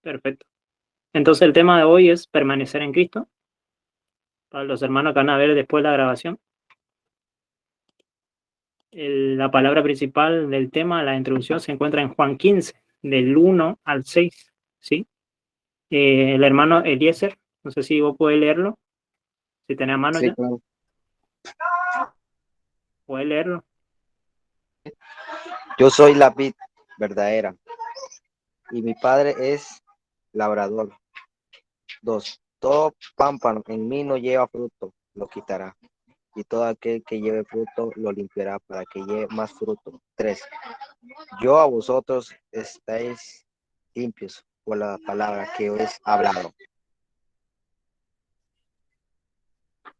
Perfecto. Entonces el tema de hoy es permanecer en Cristo. Para los hermanos que van a ver después la grabación. La palabra principal del tema, la introducción, se encuentra en Juan 15, del 1 al 6. ¿Sí? El hermano Eliezer, no sé si vos podés leerlo, si tenés a mano Sí, ya, claro. podés leerlo. Yo soy la vid verdadera y mi padre es labrador. 2. Todo pámpano en mí no lleva fruto, lo quitará. Y todo aquel que lleve fruto lo limpiará para que lleve más fruto. 3. Yo a vosotros estáis limpios por la palabra que os he hablado.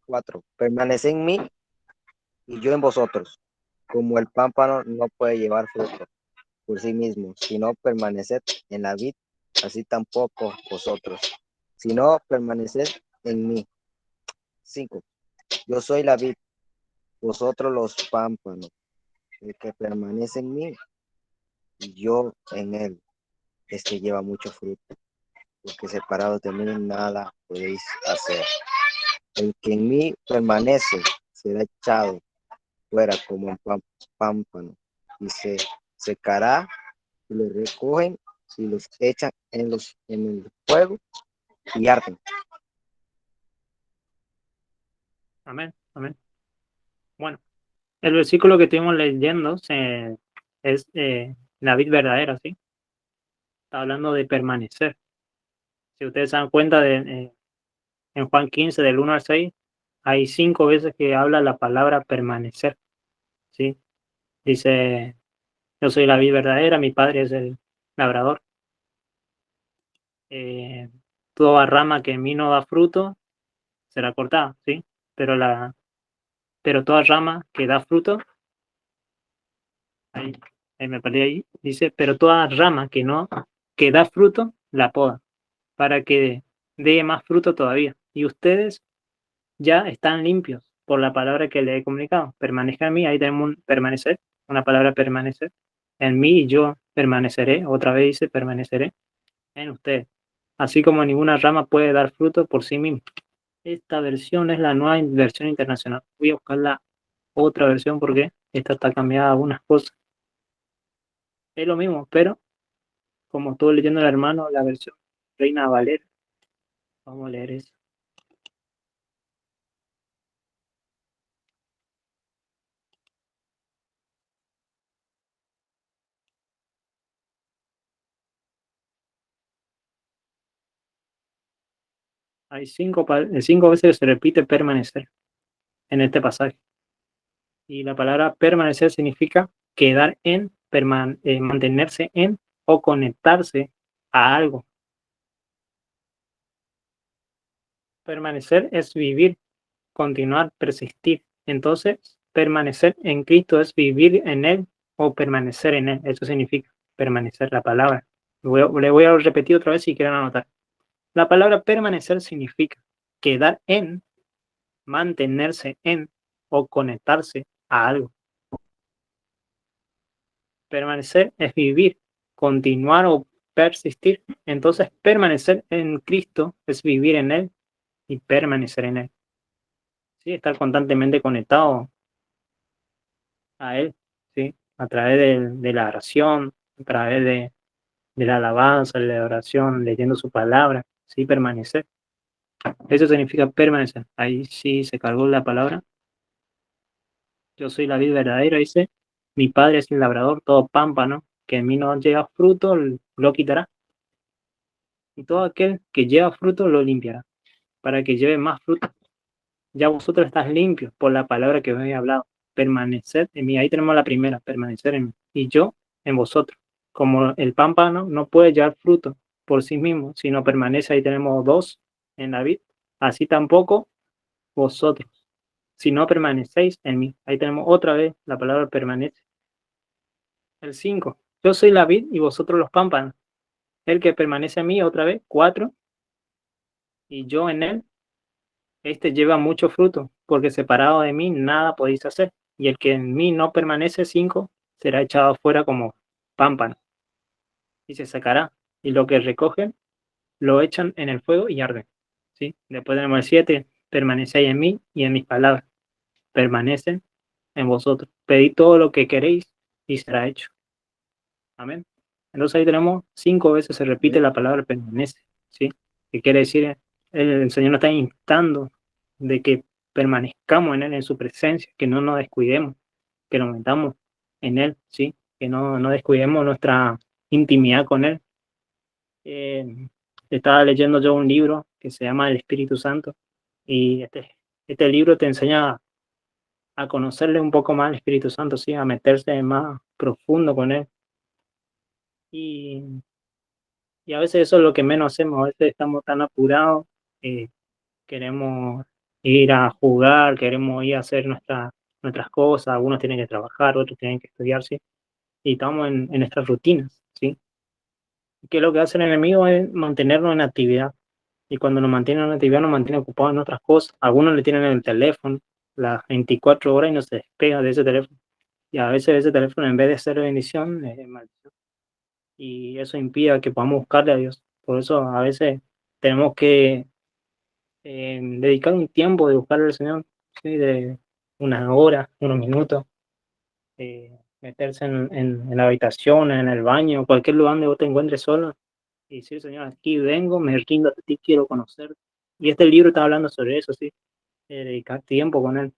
4. Permanece en mí y yo en vosotros. Como el pámpano no puede llevar fruto por sí mismo, sino permaneced en la vid, así tampoco vosotros, sino permaneced en mí. 5. Yo soy la vid, vosotros los pámpanos. El que permanece en mí y yo en él, este lleva mucho fruto, porque separados de mí nada podéis hacer. El que en mí permanece será echado fuera como un pámpano y se secará y lo recogen y los echan en el fuego y arden. Amén, amén. Bueno, el versículo que estuvimos leyendo es la vid verdadera, ¿sí? Está hablando de permanecer. Si ustedes se dan cuenta, en Juan 15, del 1 al 6, hay 5 veces que habla la palabra permanecer, ¿sí? Dice, yo soy la vid verdadera, mi padre es el labrador. Eh, Toda rama que en mí no da fruto será cortada, ¿sí? Pero, pero toda rama que da fruto, ahí, ahí me perdí ahí, dice, pero toda rama que da fruto, la poda, para que dé más fruto todavía. Y ustedes ya están limpios por la palabra que le he comunicado. Permanezca en mí, ahí tenemos un permanecer, una palabra permanecer. En mí y yo permaneceré, otra vez dice permaneceré en ustedes. Así como ninguna rama puede dar fruto por sí misma. Esta versión es la nueva versión internacional. Voy a buscar la otra versión porque esta está cambiada algunas cosas. Es lo mismo, pero como estuve leyendo el hermano, la versión Reina Valera, vamos a leer eso. Hay 5 veces que se repite permanecer en este pasaje. Y la palabra permanecer significa quedar en, mantenerse en o conectarse a algo. Permanecer es vivir, continuar, persistir. Entonces, permanecer en Cristo es vivir en Él o permanecer en Él. Eso significa permanecer la palabra. Le voy a repetir otra vez si quieren anotar. La palabra permanecer significa quedar en, mantenerse en o conectarse a algo. Permanecer es vivir, continuar o persistir. Entonces, permanecer en Cristo es vivir en Él y permanecer en Él. ¿Sí? Estar constantemente conectado a Él, ¿sí? A través de la oración, a través de la alabanza, de la oración, leyendo su palabra, ¿sí? Permanecer. Eso significa permanecer. Ahí sí se cargó la palabra. Yo soy la vid verdadera, dice. Mi padre es el labrador, todo pámpano, que en mí no llega fruto, lo quitará. Y todo aquel que lleva fruto lo limpiará, para que lleve más fruto. Ya vosotros estás limpios por la palabra que os he hablado. Permaneced en mí. Ahí tenemos la primera, permanecer en mí. Y yo en vosotros. Como el pámpano no puede llevar fruto por sí mismo, sino permanece, ahí tenemos 2 en la vid. Así tampoco vosotros, si no permanecéis en mí. Ahí tenemos otra vez la palabra permanece. El 5. Yo soy la vid y vosotros los pámpanos. El que permanece en mí, otra vez, 4. Y yo en él, este lleva mucho fruto, porque separado de mí nada podéis hacer. Y el que en mí no permanece, 5, será echado fuera como pámpano y se sacará. Y lo que recogen lo echan en el fuego y arden. ¿Sí? Después tenemos el 7, permanecéis en mí y en mis palabras, permanecen en vosotros. Pedid todo lo que queréis y será hecho. Amén. Entonces ahí tenemos 5 veces se repite la palabra permanece, ¿sí? Que quiere decir, el Señor nos está instando de que permanezcamos en Él, en su presencia, que no nos descuidemos, que nos metamos en Él, ¿sí? Que no descuidemos nuestra intimidad con Él. Estaba leyendo yo un libro que se llama El Espíritu Santo y este libro te enseña a conocerle un poco más al Espíritu Santo, ¿sí? A meterse más profundo con Él. Y a veces eso es lo que menos hacemos, a veces estamos tan apurados, queremos ir a jugar, queremos ir a hacer nuestras cosas, algunos tienen que trabajar, otros tienen que estudiar, ¿sí? Y estamos en nuestras rutinas, ¿sí? Que lo que hace el enemigo es mantenernos en actividad, y cuando nos mantiene en actividad nos mantiene ocupados en otras cosas. Algunos le tienen el teléfono las 24 horas y no se despega de ese teléfono, y a veces ese teléfono en vez de ser bendición es maldición, y eso impide que podamos buscarle a Dios. Por eso a veces tenemos que dedicar un tiempo de buscarle al Señor, ¿sí? De una hora, unos minutos, meterse en la habitación, en el baño, cualquier lugar donde vos te encuentres solo, y decir, Señor, aquí vengo, me rindo a ti, quiero conocer. Y este libro está hablando sobre eso, ¿sí? Dedicar tiempo con Él.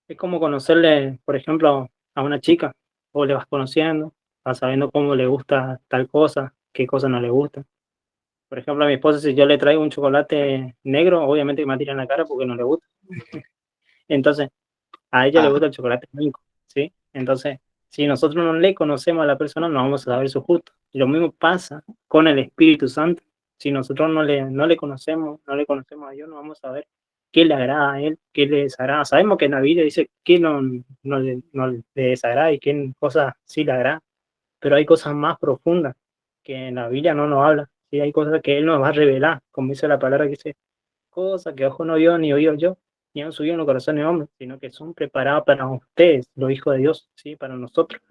Es como conocerle, por ejemplo, a una chica, o le vas conociendo, vas sabiendo cómo le gusta tal cosa, qué cosa no le gusta. Por ejemplo, a mi esposa, si yo le traigo un chocolate negro, obviamente que me tira en la cara porque no le gusta. Entonces, a ella le gusta el chocolate blanco, ¿sí? Entonces, si nosotros no le conocemos a la persona, no vamos a saber su gusto. Y lo mismo pasa con el Espíritu Santo. Si nosotros no le conocemos, no le conocemos a Dios, no vamos a saber qué le agrada a Él, qué le desagrada. Sabemos que en la Biblia dice que no le desagrada y qué cosas sí le agrada, pero hay cosas más profundas que en la Biblia no nos habla. ¿Sí? Hay cosas que Él nos va a revelar, como dice la palabra que dice, cosas que ojo no vio ni oído yo, ni han subido en los corazones de hombres, sino que son preparadas para ustedes, los hijos de Dios, ¿sí? Para nosotros,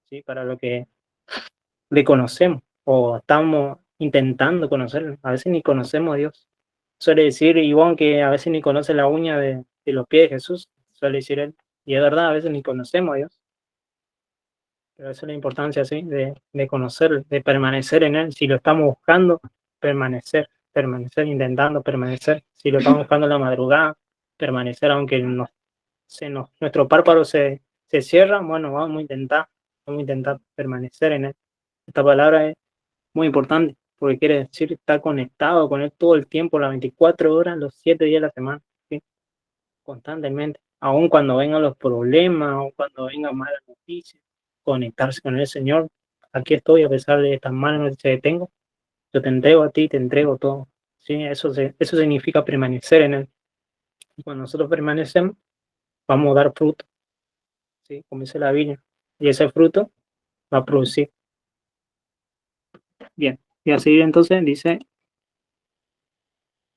¿sí? Para lo que le conocemos o estamos intentando conocerlo. A veces ni conocemos a Dios. Suele decir Iván que a veces ni conoce la uña de los pies de Jesús, suele decir él. Y es verdad, a veces ni conocemos a Dios. Pero esa es la importancia, ¿sí? De conocer, de permanecer en Él. Si lo estamos buscando, permanecer, intentando permanecer. Si lo estamos buscando en la madrugada, permanecer, aunque nuestro párpado se cierra, bueno, vamos a intentar permanecer en Él. Esta palabra es muy importante, porque quiere decir estar conectado con Él todo el tiempo, las 24 horas, los 7 días de la semana, ¿sí? Constantemente, aun cuando vengan los problemas, aun cuando vengan malas noticias, conectarse con el Señor. Aquí estoy a pesar de estas malas noticias que tengo, yo te entrego a ti, te entrego todo. ¿Sí? Eso significa permanecer en Él. Y cuando nosotros permanecemos, vamos a dar fruto, ¿sí? Como dice la Biblia, y ese fruto va a producir. Bien, y así entonces dice,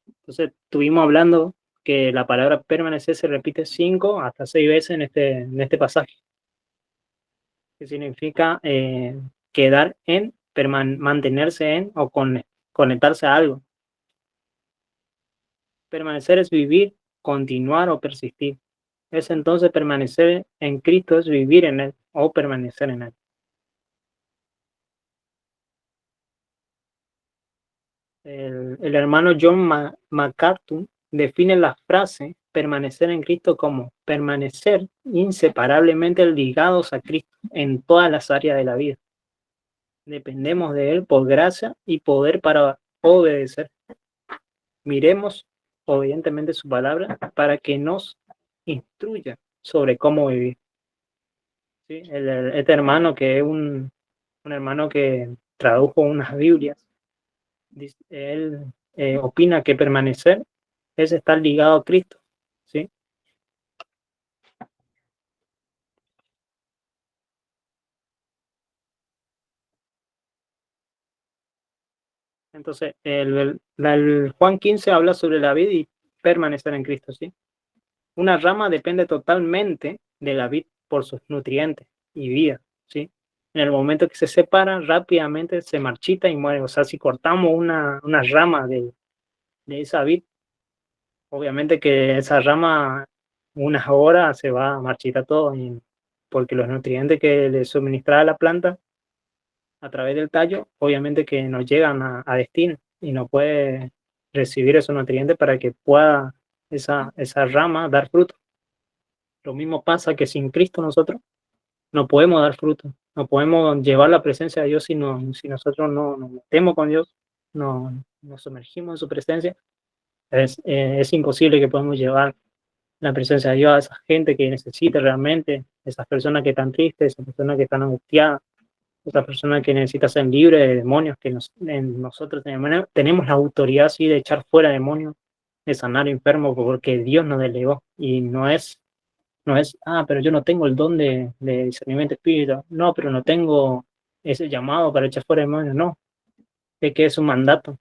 entonces estuvimos hablando que la palabra permanecer se repite 5 hasta 6 veces en este pasaje, que significa quedar en, mantenerse en o conectarse a algo. Permanecer es vivir, continuar o persistir. Es entonces permanecer en Cristo, es vivir en Él o permanecer en Él. El hermano John MacArthur define la frase permanecer en Cristo como permanecer inseparablemente ligados a Cristo en todas las áreas de la vida. Dependemos de Él por gracia y poder para obedecer. Miremos obedientemente su palabra para que nos instruya sobre cómo vivir. ¿Sí? Este hermano que es un hermano que tradujo unas Biblias, él opina que permanecer es estar ligado a Cristo. ¿Sí? Entonces, el Juan 15 habla sobre la vida y permanecer en Cristo. ¿Sí? Una rama depende totalmente de la vid por sus nutrientes y vida. ¿Sí? en el momento que se separa, rápidamente se marchita y muere. O sea, si cortamos una rama de esa vid, obviamente que esa rama, unas horas se va a marchitar todo, porque los nutrientes que le suministra la planta a través del tallo, obviamente que no llegan a destino y no puede recibir esos nutrientes para que pueda esa rama dar fruto. Lo mismo pasa que sin Cristo nosotros no podemos dar fruto, no podemos llevar la presencia de Dios si nosotros no nos metemos con Dios, no nos sumergimos en su presencia. Es imposible que podamos llevar la presencia de Dios a esa gente que necesita realmente, esas personas que están tristes, esas personas que están angustiadas, esas personas que necesitan ser libres de demonios, que nosotros tenemos la autoridad así de echar fuera demonios, de sanar enfermos, porque Dios nos delegó y no es, pero yo no tengo el don de discernimiento espírita, no, pero no tengo ese llamado para echar fuera demonios, no, es que es un mandato,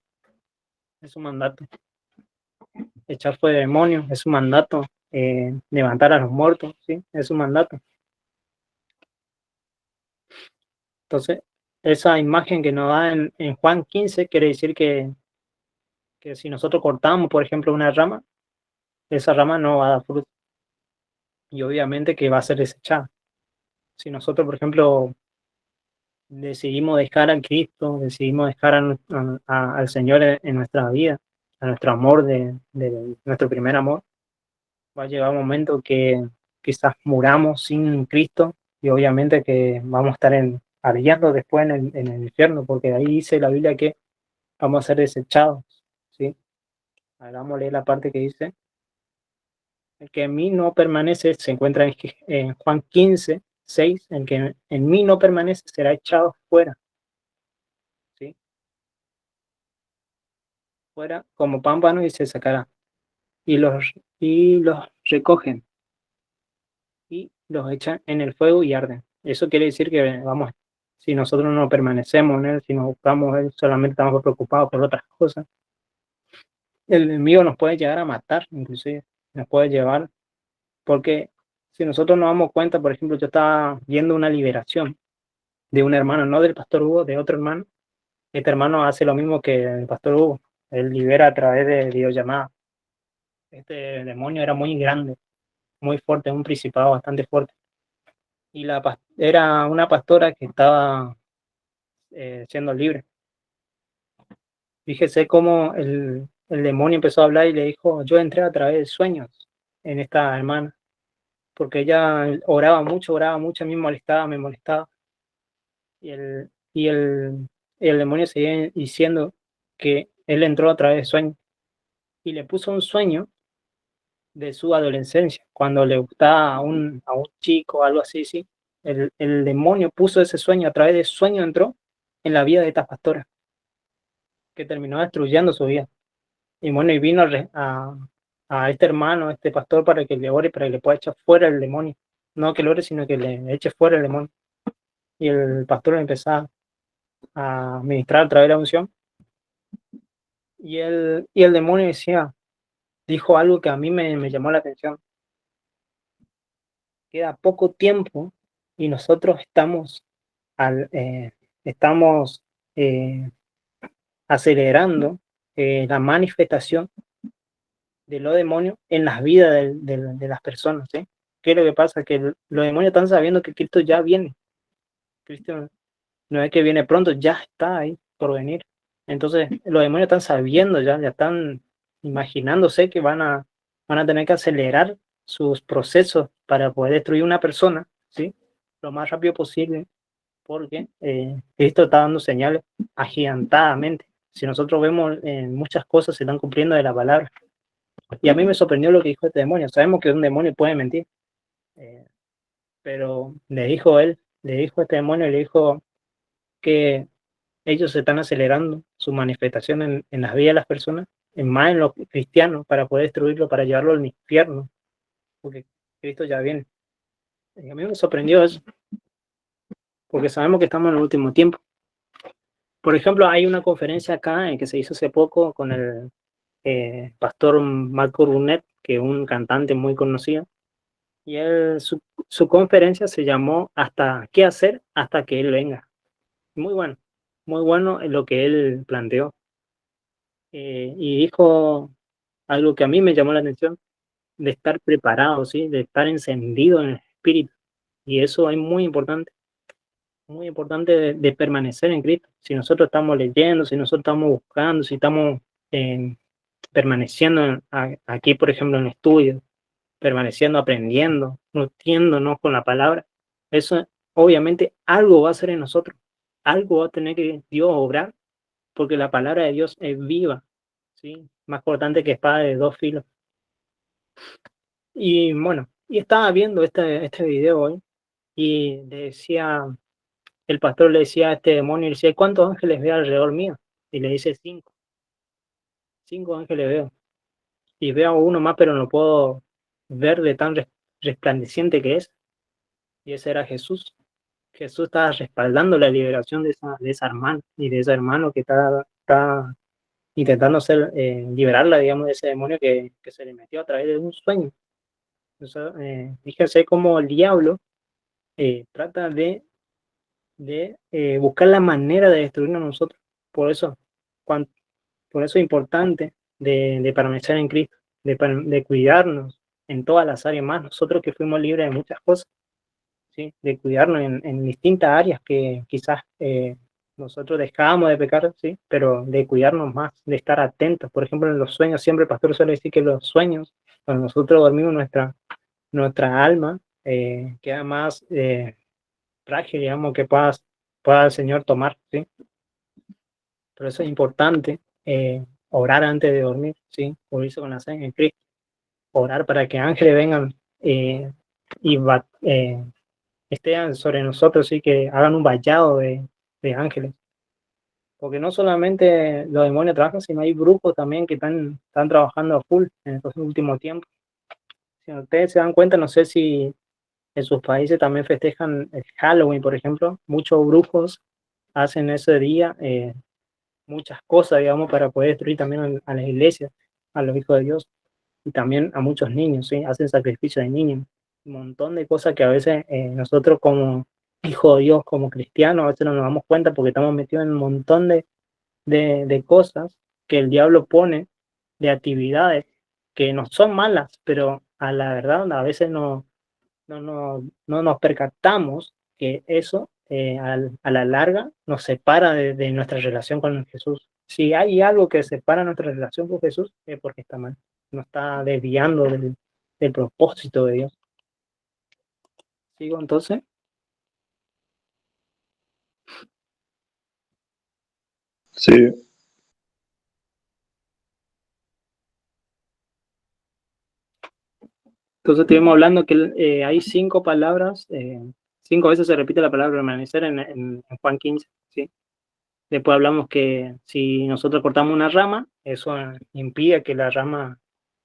echar fuera demonios, es un mandato, levantar a los muertos, ¿sí? Es un mandato. Entonces, esa imagen que nos da en Juan 15 quiere decir que si nosotros cortamos, por ejemplo, una rama, esa rama no va a dar fruto y obviamente que va a ser desechada. Si nosotros, por ejemplo, decidimos dejar a Cristo, decidimos dejar al Señor en nuestra vida, a nuestro amor, de nuestro primer amor, va a llegar un momento que quizás muramos sin Cristo y obviamente que vamos a estar ardiendo después en el infierno, porque ahí dice la Biblia que vamos a ser desechados, ¿sí? Ahora vamos a leer la parte que dice: el que en mí no permanece, se encuentra en Juan 15, 6, el que en mí no permanece será echado fuera, ¿sí? Fuera como pámpano y se sacará. Y los recogen y los echan en el fuego y arden. Eso quiere decir que, vamos, si nosotros no permanecemos en él, si nos buscamos él, solamente estamos preocupados por otras cosas, el enemigo nos puede llegar a matar, inclusive, nos puede llevar, porque si nosotros nos damos cuenta, por ejemplo, yo estaba viendo una liberación de un hermano, no del pastor Hugo, de otro hermano. Este hermano hace lo mismo que el pastor Hugo, él libera a través de videollamada. Este demonio era muy grande, muy fuerte, un principado bastante fuerte. Y era una pastora que estaba siendo libre. Fíjese cómo el demonio empezó a hablar y le dijo: yo entré a través de sueños en esta hermana, porque ella oraba mucho, a mí me molestaba. Y el demonio seguía diciendo que él entró a través de sueños y le puso un sueño de su adolescencia, cuando le gustaba a un chico o algo así, sí. El demonio puso ese sueño, a través de sueño entró en la vida de esta pastora, que terminó destruyendo su vida. Y bueno, y vino a este hermano, a este pastor, para que le ore, para que le pueda echar fuera el demonio. No que le ore, sino que le eche fuera el demonio. Y el pastor empezó a ministrar a través de la unción. Y el demonio dijo algo que a mí me llamó la atención. Queda poco tiempo y nosotros estamos eh, acelerando la manifestación de los demonios en las vidas de las personas, ¿sí? ¿Qué es lo que pasa? Que los demonios están sabiendo que Cristo ya viene. Cristo no es que viene pronto, ya está ahí por venir. Entonces, los demonios están sabiendo ya están imaginándose que van a tener que acelerar sus procesos para poder destruir una persona, ¿sí? Lo más rápido posible, porque Cristo está dando señales agigantadamente. Si nosotros vemos, muchas cosas se están cumpliendo de la palabra. Y a mí me sorprendió lo que dijo este demonio. Sabemos que un demonio puede mentir, eh, pero le dijo este demonio, le dijo que ellos están acelerando su manifestación en las vidas de las personas, más en los cristianos, para poder destruirlo, para llevarlo al infierno, porque Cristo ya viene. Y a mí me sorprendió eso, porque sabemos que estamos en el último tiempo. Por ejemplo, hay una conferencia acá que se hizo hace poco con el pastor Marco Brunet, que es un cantante muy conocido, Y él, su conferencia se llamó ¿Hasta qué hacer hasta que Él venga? Muy bueno en lo que él planteó. Y dijo algo que a mí me llamó la atención, de estar preparado, ¿sí? De estar encendido en el espíritu. Y eso es muy importante de permanecer en Cristo. Si nosotros estamos leyendo, si nosotros estamos buscando, si estamos eh, permaneciendo aquí, por ejemplo, en estudio, permaneciendo, aprendiendo, nutriéndonos con la palabra, eso obviamente algo va a hacer en nosotros, algo va a tener que Dios obrar, porque la palabra de Dios es viva, ¿sí? Más cortante que espada de dos filos. Y bueno, y estaba viendo este video hoy y decía, el pastor le decía a este demonio, le decía, ¿cuántos ángeles ve alrededor mío? Y le dice, cinco ángeles veo. Y veo uno más, pero no puedo ver de tan resplandeciente que es. Y ese era Jesús. Jesús estaba respaldando la liberación de esa hermana y de ese hermano que está intentando liberarla, digamos, de ese demonio que se le metió a través de un sueño. Entonces, fíjense cómo el diablo trata de buscar la manera de destruirnos a nosotros. Por eso, cuan- por eso es importante de permanecer en Cristo, de cuidarnos en todas las áreas más. Nosotros que fuimos libres de muchas cosas, ¿sí? De cuidarnos en distintas áreas que quizás nosotros dejábamos de pecar, ¿sí? Pero de cuidarnos más, de estar atentos. Por ejemplo, en los sueños, siempre el pastor suele decir que los sueños, cuando nosotros dormimos, nuestra alma queda más frágil, digamos, que pueda el Señor tomar, ¿sí? Por eso es importante orar antes de dormir, ¿sí? Unirse con la sangre en Cristo, orar para que ángeles vengan y estén sobre nosotros, sí, que hagan un vallado de ángeles. Porque no solamente los demonios trabajan, sino hay grupos también que están trabajando a full en estos últimos tiempos. Si ustedes se dan cuenta, no sé si en sus países también festejan el Halloween, por ejemplo, muchos grupos hacen ese día muchas cosas, digamos, para poder destruir también a las iglesias, a los hijos de Dios, y también a muchos niños, ¿sí? Hacen sacrificio de niños, un montón de cosas que a veces nosotros como hijos de Dios, como cristianos, a veces no nos damos cuenta porque estamos metidos en un montón de cosas que el diablo pone, de actividades que no son malas, pero a la verdad a veces no nos percatamos que eso a la larga nos separa de nuestra relación con Jesús. Si hay algo que separa nuestra relación con Jesús, es porque está mal, nos está desviando del propósito de Dios. ¿Sigo entonces? Sí, Entonces estuvimos hablando que hay cinco palabras, cinco veces se repite la palabra permanecer en Juan 15, ¿sí? Después hablamos que si nosotros cortamos una rama, eso impide que la rama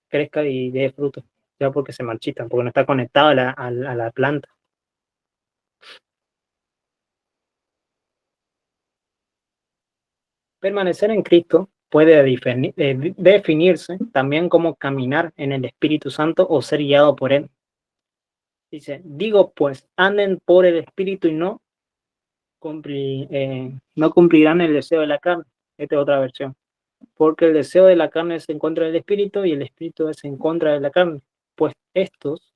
crezca y dé fruto, ya porque se marchitan, porque no está conectado a la planta. Permanecer en Cristo puede definirse también como caminar en el Espíritu Santo o ser guiado por Él. Dice, digo pues, anden por el Espíritu y no cumplirán el deseo de la carne. Esta es otra versión. Porque el deseo de la carne es en contra del Espíritu y el Espíritu es en contra de la carne. Pues estos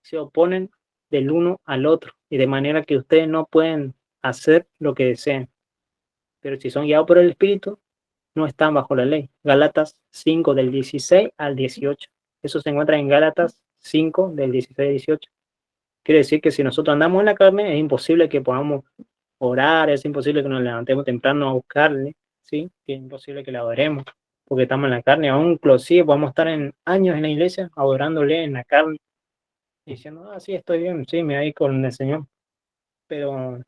se oponen del uno al otro y de manera que ustedes no pueden hacer lo que deseen. Pero si son guiados por el Espíritu, no están bajo la ley. Gálatas 5 del 16 al 18. Eso se encuentra en Gálatas 5 del 16 al 18. Quiere decir que si nosotros andamos en la carne, es imposible que podamos orar, es imposible que nos levantemos temprano a buscarle, ¿sí? Es imposible que le adoremos, porque estamos en la carne. Aún inclusive podemos estar en años en la iglesia adorándole en la carne, diciendo, sí, estoy bien, sí, me voy con el Señor. Pero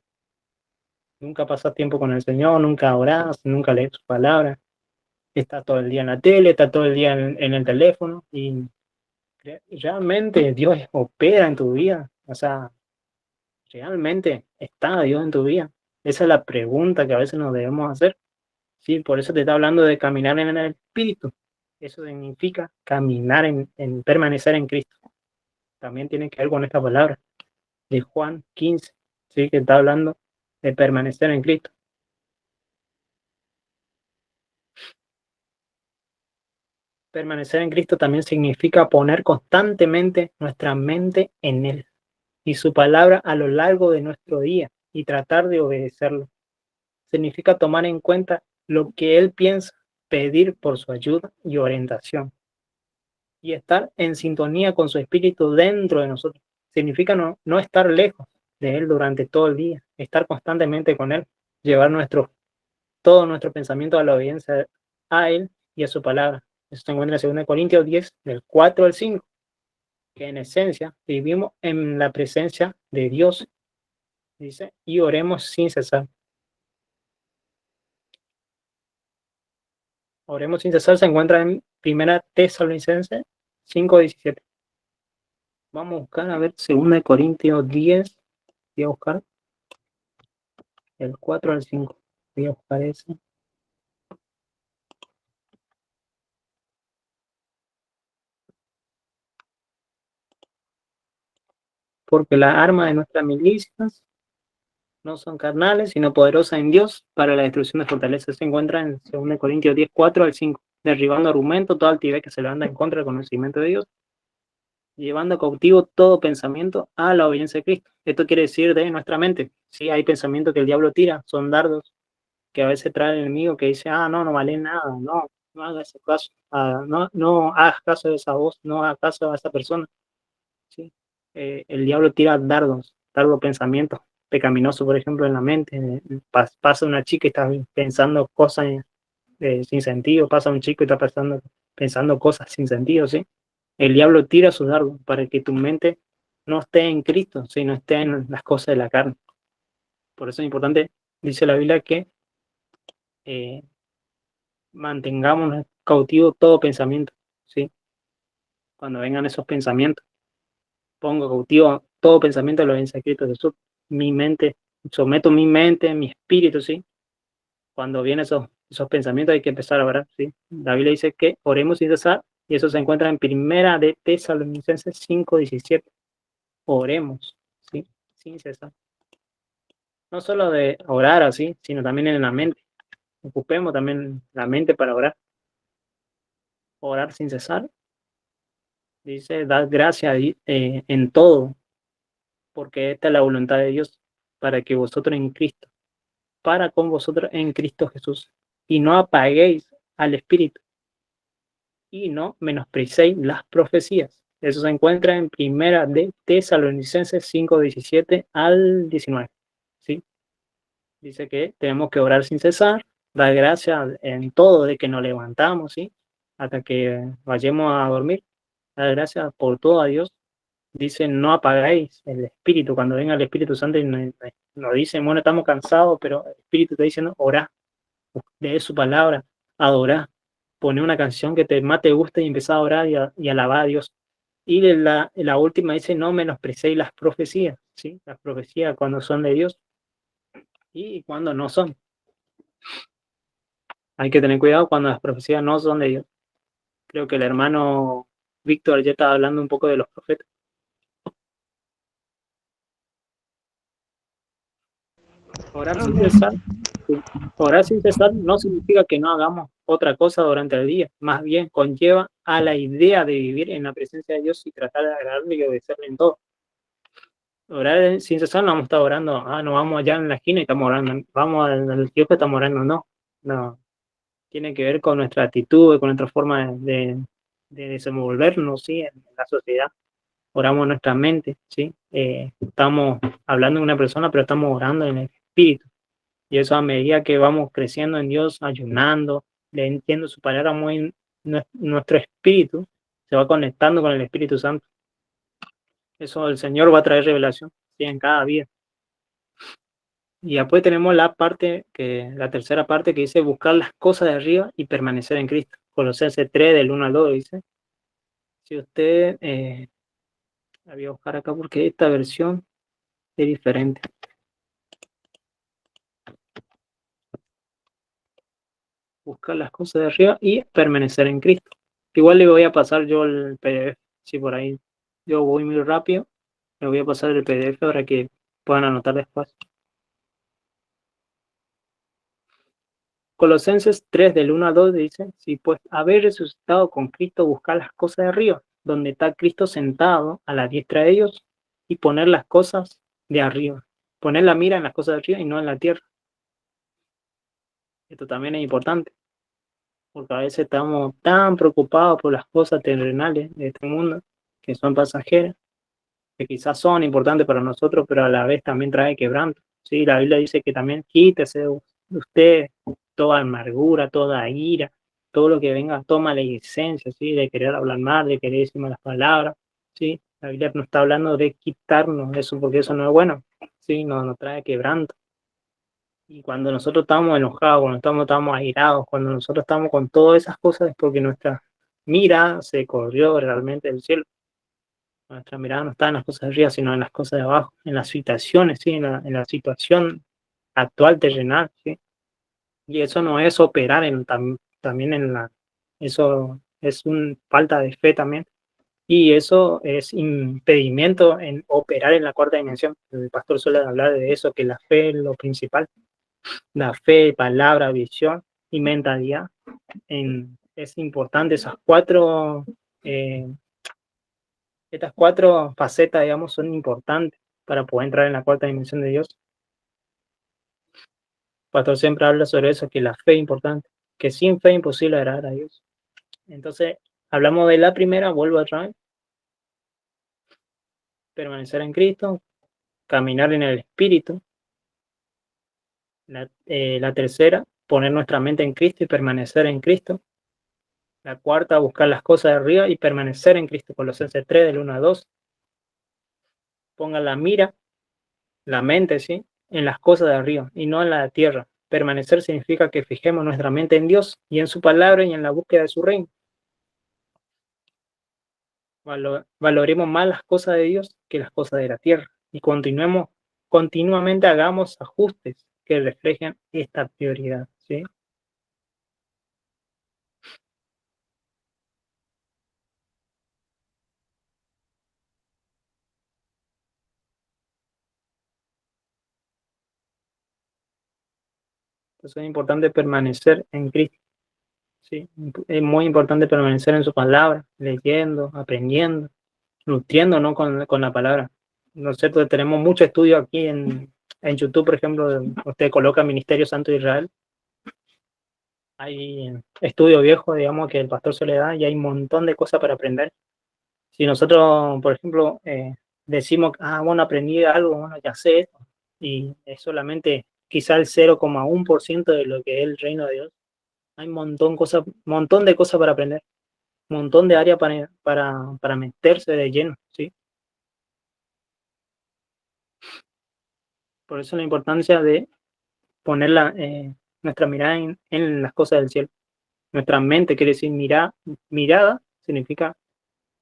nunca pasas tiempo con el Señor, nunca orás, nunca lees su palabra. Está todo el día en la tele, está todo el día en el teléfono y realmente Dios opera en tu vida. O sea, realmente está Dios en tu vida. Esa es la pregunta que a veces nos debemos hacer. Sí, por eso te está hablando de caminar en el Espíritu. Eso significa caminar en permanecer en Cristo. también tiene que ver con esta palabra de Juan 15, ¿sí? Que está hablando de permanecer en Cristo. Permanecer en Cristo también significa poner constantemente nuestra mente en Él y su palabra a lo largo de nuestro día y tratar de obedecerlo. Significa tomar en cuenta lo que Él piensa, pedir por su ayuda y orientación y estar en sintonía con su espíritu dentro de nosotros. Significa no estar lejos de Él durante todo el día, estar constantemente con Él, llevar todo nuestro pensamiento a la obediencia a Él y a su palabra. Eso se encuentra en 2 Corintios 10, del 4 al 5, que en esencia vivimos en la presencia de Dios, dice, y oremos sin cesar. Oremos sin cesar se encuentra en 1 Tesalonicenses 5:17. Vamos a buscar, a ver, 2 Corintios 10, voy a buscar el 4 al 5. Voy a buscar ese. Porque las armas de nuestras milicias no son carnales, sino poderosas en Dios para la destrucción de fortalezas. Se encuentra en 2 Corintios 10, 4 al 5. Derribando argumentos, toda altivez que se levanta en contra del conocimiento de Dios, llevando cautivo todo pensamiento a la obediencia de Cristo. Esto quiere decir de nuestra mente. Sí, hay pensamientos que el diablo tira, son dardos que a veces trae el enemigo que dice, no vale nada, no hagas ese caso, no hagas caso de esa voz, no hagas caso a esa persona. ¿Sí? El diablo tira dardos pensamientos pecaminosos, por ejemplo, en la mente. Pasa una chica y está pensando cosas sin sentido, pasa un chico y está pensando cosas sin sentido, ¿sí? El diablo tira sus dardos para que tu mente no esté en Cristo, sino esté en las cosas de la carne. Por eso es importante, dice la Biblia, que eh, mantengamos cautivo todo pensamiento, ¿sí? Cuando vengan esos pensamientos, pongo cautivo todo pensamiento de la obediencia a Cristo Jesús. Mi mente, someto mi mente, mi espíritu, ¿sí? Cuando vienen esos pensamientos hay que empezar a orar, ¿sí? La Biblia dice que oremos sin cesar y eso se encuentra en 1 Tesalonicenses 5:17. Oremos, ¿sí? Sin cesar. No solo de orar así, sino también en la mente. Ocupemos también la mente para orar. Orar sin cesar. Dice, dad gracias en todo, porque esta es la voluntad de Dios, para que vosotros en Cristo, para con vosotros en Cristo Jesús, y no apaguéis al Espíritu, y no menosprecéis las profecías. Eso se encuentra en 1 Tesalonicenses 5:17 al 19. ¿Sí? Dice que tenemos que orar sin cesar, dar gracias en todo de que nos levantamos, ¿sí? Hasta que vayamos a dormir. Dar gracias por todo a Dios. Dice, no apagáis el Espíritu. Cuando venga el Espíritu Santo y nos dice, bueno, estamos cansados, pero el Espíritu está diciendo, orá, lee su palabra, adorá, pone una canción que más te guste y empezá a orar y alabar a Dios. Y la última dice, no menosprecéis las profecías, ¿sí? Las profecías cuando son de Dios y cuando no son. Hay que tener cuidado cuando las profecías no son de Dios. Creo que el hermano Víctor ya estaba hablando un poco de los profetas. Orar sin cesar, orar sin cesar no significa que no hagamos otra cosa durante el día, más bien conlleva a la idea de vivir en la presencia de Dios y tratar de agradarle y obedecerle en todo. Orar sin cesar no vamos a estar orando, no vamos allá en la esquina y estamos orando, vamos al kiosco y estamos orando, no. Tiene que ver con nuestra actitud, con nuestra forma de desenvolvernos, ¿sí? En la sociedad. Oramos en nuestra mente, ¿sí? Estamos hablando de una persona, pero estamos orando en el espíritu. Y eso a medida que vamos creciendo en Dios, ayunando, leyendo su palabra, muy, nuestro espíritu se va conectando con el Espíritu Santo. Eso el Señor va a traer revelación, ¿sí? En cada vida. Y después tenemos la tercera parte que dice buscar las cosas de arriba y permanecer en Cristo. Colosenses 3, del 1 al 2 dice. Si usted, la voy a buscar acá porque esta versión es diferente. Buscar las cosas de arriba y permanecer en Cristo. Igual le voy a pasar yo el PDF, si por ahí Yo voy muy rápido. Le voy a pasar el PDF para que puedan anotar después. Colosenses 3 del 1 al 2 dice, si pues habéis resucitado con Cristo, buscad las cosas de arriba, donde está Cristo sentado a la diestra de Dios, y poner las cosas de arriba. Poner la mira en las cosas de arriba y no en la tierra. Esto también es importante, porque a veces estamos tan preocupados por las cosas terrenales de este mundo, que son pasajeras, que quizás son importantes para nosotros, pero a la vez también trae quebranto. ¿Sí? La Biblia dice que también quítese de usted toda amargura, toda ira, todo lo que venga, toma la licencia, ¿sí? De querer hablar mal, de querer decir malas palabras. ¿Sí? La Biblia no está hablando de quitarnos eso, porque eso no es bueno. ¿Sí? Nos trae quebranto. Y cuando nosotros estamos enojados, cuando estamos airados, cuando nosotros estamos con todas esas cosas, es porque nuestra mira se corrió realmente del cielo. Nuestra mirada no está en las cosas de arriba, sino en las cosas de abajo, en las situaciones, ¿sí? En la situación actual terrenal, ¿sí? Y eso no es operar también en la... Eso es una falta de fe también. Y eso es impedimento en operar en la cuarta dimensión. El pastor suele hablar de eso, que la fe es lo principal. La fe, palabra, visión y mentalidad. Es importante esas eh, estas cuatro facetas, digamos, son importantes para poder entrar en la cuarta dimensión de Dios. Pastor siempre habla sobre eso, que la fe es importante, que sin fe es imposible agradar a Dios. Entonces, hablamos de la primera, vuelvo atrás, permanecer en Cristo, caminar en el Espíritu. La tercera, poner nuestra mente en Cristo y permanecer en Cristo. La cuarta, buscar las cosas de arriba y permanecer en Cristo. Colosenses 3, del 1 a 2. Pongan la mira, la mente, ¿sí? En las cosas de arriba y no en la tierra. Permanecer significa que fijemos nuestra mente en Dios y en su palabra y en la búsqueda de su reino. Valoremos más las cosas de Dios que las cosas de la tierra y continuamente hagamos ajustes que reflejen esta prioridad, ¿sí? Entonces es importante permanecer en Cristo, ¿sí? Es muy importante permanecer en su palabra, leyendo, aprendiendo, nutriéndonos con la palabra. Nosotros tenemos mucho estudio aquí en YouTube, por ejemplo, usted coloca Ministerio Santo de Israel, hay estudio viejo, digamos, que el pastor se le da y hay un montón de cosas para aprender. Si nosotros, por ejemplo, decimos, bueno, aprendí algo, bueno, ya sé esto, y es solamente quizá el 0,1% de lo que es el reino de Dios, hay montón de cosas para aprender, un montón de áreas para meterse de lleno, ¿sí? Por eso la importancia de poner nuestra mirada en las cosas del cielo. Nuestra mente quiere decir mirada significa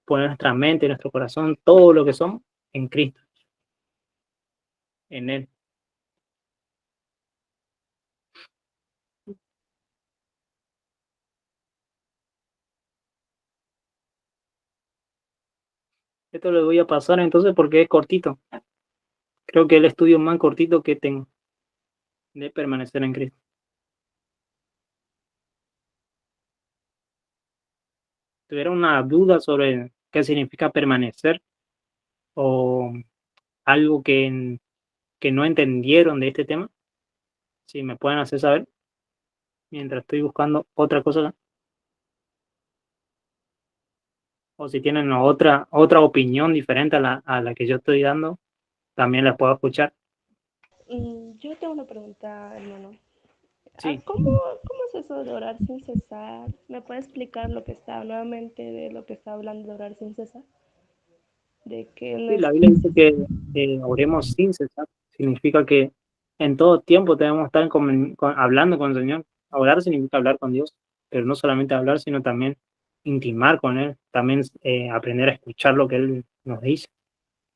poner nuestra mente, nuestro corazón, todo lo que somos en Cristo, en Él. Esto lo voy a pasar entonces porque es cortito. Creo que es el estudio más cortito que tengo de permanecer en Cristo. ¿Tuviera una duda sobre qué significa permanecer o algo que no entendieron de este tema? Si me pueden hacer saber mientras estoy buscando otra cosa, o si tienen otra opinión diferente a la que yo estoy dando, también la puedo escuchar. Yo tengo una pregunta, hermano. Sí, ¿Cómo es eso de orar sin cesar? ¿Me puede explicar lo que está nuevamente de lo que está hablando de orar sin cesar? De que no sí, es... la Biblia dice que oremos sin cesar. Significa que en todo tiempo debemos estar hablando con el Señor. Orar significa hablar con Dios, pero no solamente hablar, sino también intimar con Él, también aprender a escuchar lo que Él nos dice.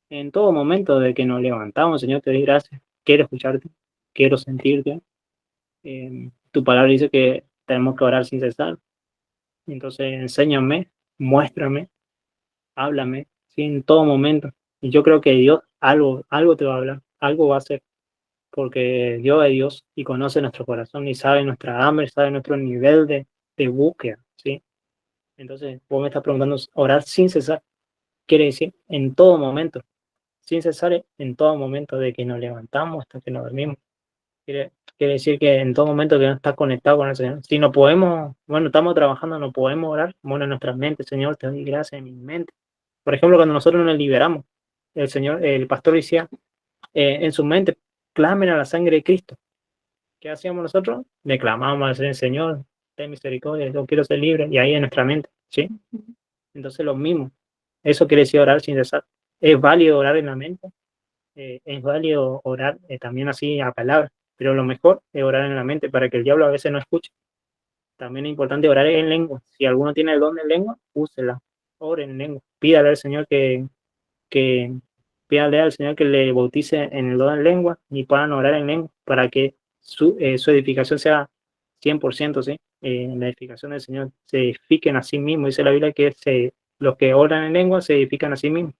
En todo momento de que nos levantamos, Señor, te doy gracias. Quiero escucharte, quiero sentirte. Tu palabra dice que tenemos que orar sin cesar. Entonces, enséñame, muéstrame, háblame, ¿sí? En todo momento. Y yo creo que Dios algo te va a hablar, algo va a hacer, porque Dios es Dios y conoce nuestro corazón y sabe nuestra hambre, sabe nuestro nivel de búsqueda, ¿sí? Entonces, vos me estás preguntando, orar sin cesar, quiere decir en todo momento, sin cesar en todo momento, de que nos levantamos hasta que nos dormimos. Quiere decir que en todo momento que no estás conectado con el Señor. Si no podemos, bueno, estamos trabajando, no podemos orar, bueno, en nuestras mentes, Señor, te doy gracias en mi mente. Por ejemplo, cuando nosotros nos liberamos, el Señor, el pastor decía, en su mente, clamen a la sangre de Cristo. ¿Qué hacíamos nosotros? Le clamamos al Señor, ten misericordia, yo quiero ser libre, y ahí en nuestra mente, ¿sí? Entonces lo mismo, eso quiere decir orar sin cesar. Es válido orar en la mente, es válido orar también así a palabras, pero lo mejor es orar en la mente para que el diablo a veces no escuche. También es importante orar en lengua. Si alguno tiene el don de lengua, úsela. Ore en lengua. Pídale al Señor que pídale al Señor que le bautice en el don de lengua y puedan orar en lengua para que su edificación sea 100%, ¿sí? La edificación del Señor se edifiquen a sí mismos. Dice la Biblia que los que oran en lengua se edifican a sí mismos.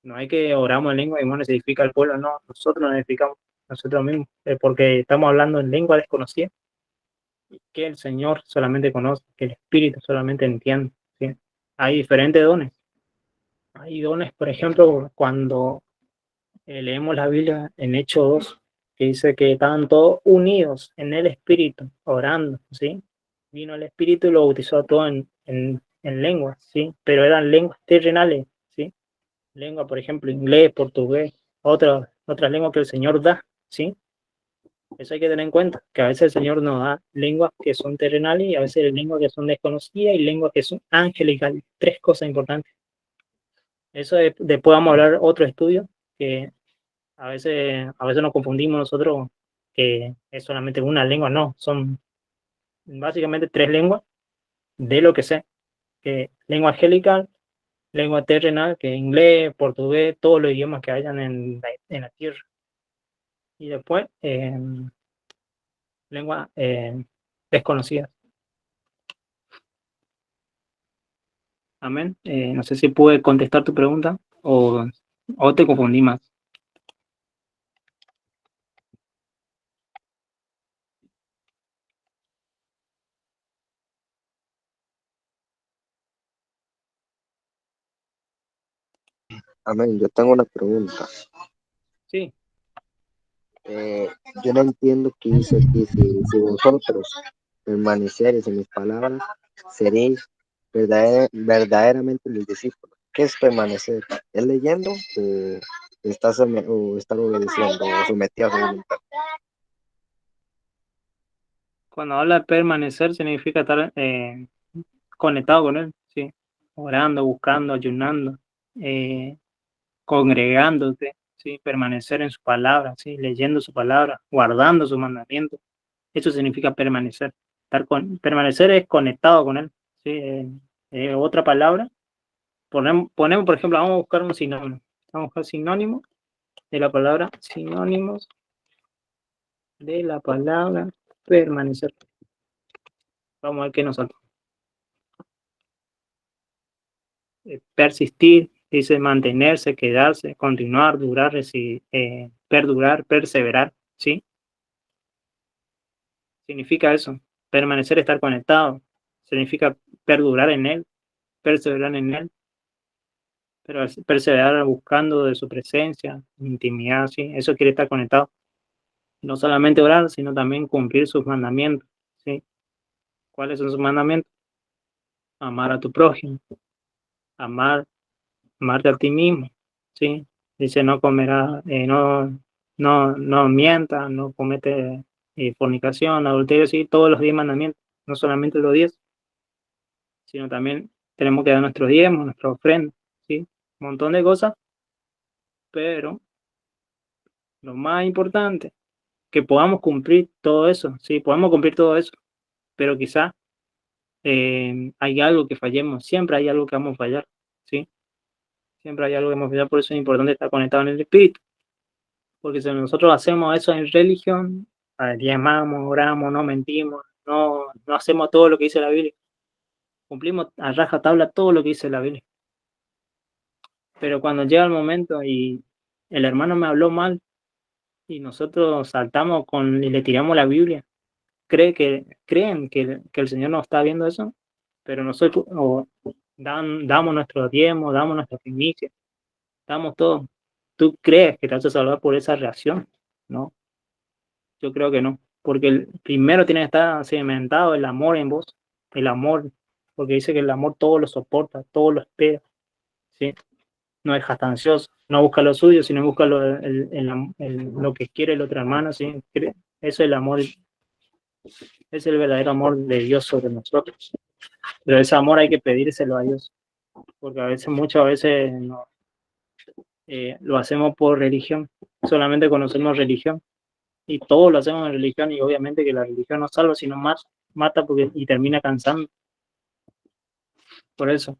No hay que oramos en lengua y bueno, se edifica el pueblo, no, nosotros nos edificamos nosotros mismos, porque estamos hablando en lengua desconocida, que el Señor solamente conoce, que el Espíritu solamente entiende, ¿sí? Hay diferentes dones. Hay dones, por ejemplo, cuando leemos la Biblia en Hechos 2, que dice que estaban todos unidos en el Espíritu, orando, ¿sí? Vino el Espíritu y lo bautizó a todos en lenguas, ¿sí? Pero eran lenguas terrenales, ¿sí? Lengua, por ejemplo, inglés, portugués, otras lenguas que el Señor da, ¿sí? Eso hay que tener en cuenta, que a veces el Señor nos da lenguas que son terrenales y a veces lenguas que son desconocidas y lenguas que son angelicales. Tres cosas importantes. Eso después vamos a hablar otro estudio, que a veces nos confundimos nosotros, que es solamente una lengua, no, son básicamente tres lenguas de lo que sé, que lengua angelical, lengua terrenal, que es inglés, portugués, todos los idiomas que hayan en la tierra. Y después, lengua desconocida. Amén. No sé si pude contestar tu pregunta o te confundí más. Amén. Yo tengo una pregunta. Sí, Eh, yo no entiendo qué dice aquí. Si vosotros permaneceréis en mis palabras, seréis verdaderamente mis discípulos. ¿Qué es permanecer? ¿Es leyendo o estar obedeciendo o sometido a su voluntad? cuando habla de permanecer significa estar conectado con Él, sí. Orando, buscando, ayunando, eh, congregándote, sí. Permanecer en su palabra, sí. Leyendo su palabra, guardando sus mandamientos. Eso significa permanecer. Permanecer es conectado con Él, sí. Otra palabra. Ponemos, por ejemplo, vamos a buscar un sinónimo. Vamos a buscar sinónimo de la palabra, sinónimos de la palabra permanecer. Vamos a ver qué nos salta. Persistir, dice mantenerse, quedarse, continuar, durar, perdurar, perseverar, ¿sí? Significa eso. Permanecer, estar conectado. Significa perdurar en Él, perseverar en Él, pero perseverar buscando de su presencia, intimidad, ¿sí? Eso quiere estar conectado. No solamente orar, sino también cumplir sus mandamientos, ¿sí? ¿Cuáles son sus mandamientos? Amar a tu prójimo, amarte a ti mismo, ¿sí? Dice, no comerás, no mientas, no comete fornicación, adulterio, sí, todos los 10 mandamientos, no solamente los 10, sino también tenemos que dar nuestros diezmos, nuestra ofrenda, ¿sí? Un montón de cosas, pero lo más importante, que podamos cumplir todo eso, sí, podemos cumplir todo eso, pero quizás hay algo que fallemos, siempre hay algo que vamos a fallar, ¿sí? Siempre hay algo que vamos a fallar, por eso es importante estar conectado en el Espíritu, porque si nosotros hacemos eso en religión, diezmamos, oramos, no mentimos, no hacemos todo lo que dice la Biblia, cumplimos a rajatabla todo lo que dice la Biblia, Pero cuando llega el momento y el hermano me habló mal y nosotros saltamos y le tiramos la Biblia, creen que el Señor no está viendo eso, pero nosotros damos nuestro diezmo, damos nuestra primicia, damos todo. ¿Tú crees que te vas a salvar por esa reacción? No, yo creo que no, porque primero tiene que estar cimentado el amor en vos, el amor, porque dice que el amor todo lo soporta, todo lo espera, ¿sí? No es jactancioso, no busca lo suyo, sino busca lo que quiere el otro hermano, ¿sí? Eso es el amor, es el verdadero amor de Dios sobre nosotros. Pero ese amor hay que pedírselo a Dios, porque muchas veces no, lo hacemos por religión, solamente conocemos religión, y todo lo hacemos en religión, y obviamente que la religión no salva, sino mata y termina cansando. Por eso,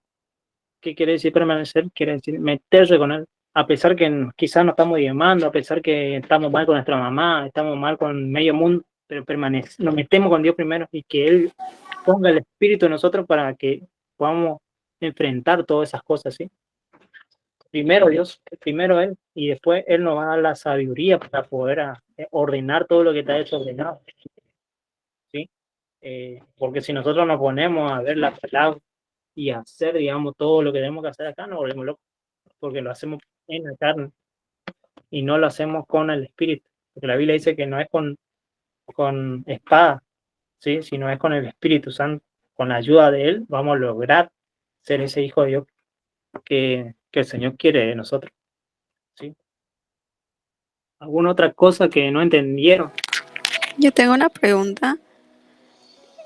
¿qué quiere decir permanecer? Quiere decir meterse con Él, a pesar que quizás no estamos diezmando, a pesar que estamos mal con nuestra mamá, estamos mal con medio mundo, pero nos metemos con Dios primero y que Él ponga el Espíritu en nosotros para que podamos enfrentar todas esas cosas, ¿sí? Primero Dios, primero Él, y después Él nos va a dar la sabiduría para poder ordenar todo lo que está desordenado, ¿sí? Porque si nosotros nos ponemos a ver la palabra y hacer, digamos, todo lo que tenemos que hacer acá, nos volvemos locos, porque lo hacemos en la carne y no lo hacemos con el Espíritu, porque la Biblia dice que no es con espada, ¿sí? Sino es con el Espíritu Santo, con la ayuda de Él, vamos a lograr ser ese hijo de Dios que el Señor quiere de nosotros, ¿sí? ¿Alguna otra cosa que no entendieron? Yo tengo una pregunta.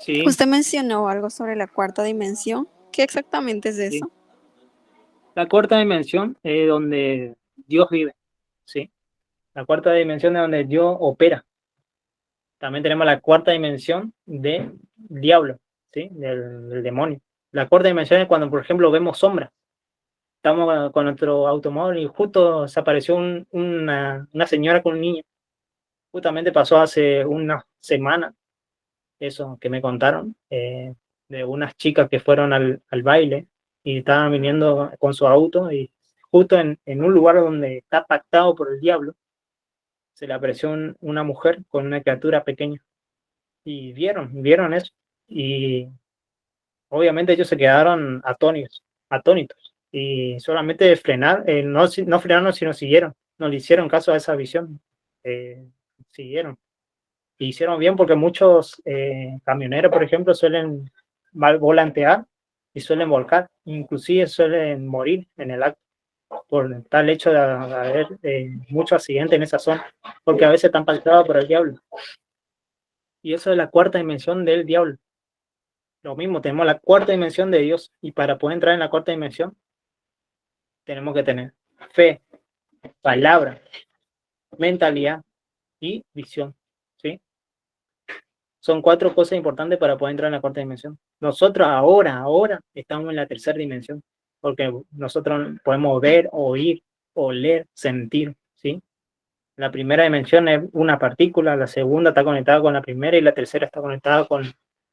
Sí, Usted mencionó algo sobre la cuarta dimensión. ¿Qué exactamente es sí. eso? La cuarta dimensión es donde Dios vive, ¿sí? La cuarta dimensión es donde Dios opera. También tenemos la cuarta dimensión del diablo, ¿sí? Del demonio. La cuarta dimensión es cuando, por ejemplo, vemos sombras. Estamos con nuestro automóvil y justo se apareció una señora con un niño. Justamente pasó hace una semana, eso que me contaron, de unas chicas que fueron al baile y estaban viniendo con su auto y justo en un lugar donde está pactado por el diablo, se le apareció una mujer con una criatura pequeña y vieron eso y obviamente ellos se quedaron atónitos y solamente no frenaron sino siguieron, no le hicieron caso a esa visión, siguieron. Y hicieron bien porque muchos camioneros, por ejemplo, suelen volantear y suelen volcar, inclusive suelen morir en el acto por tal hecho de haber muchos accidentes en esa zona, porque a veces están pactados por el diablo. Y eso es la cuarta dimensión del diablo. Lo mismo, tenemos la cuarta dimensión de Dios, y para poder entrar en la cuarta dimensión, tenemos que tener fe, palabra, mentalidad y visión, ¿sí? Son 4 cosas importantes para poder entrar en la cuarta dimensión. Nosotros ahora estamos en la tercera dimensión, porque nosotros podemos ver, oír, oler, sentir, ¿sí? La primera dimensión es una partícula, la segunda está conectada con la primera y la tercera está conectada con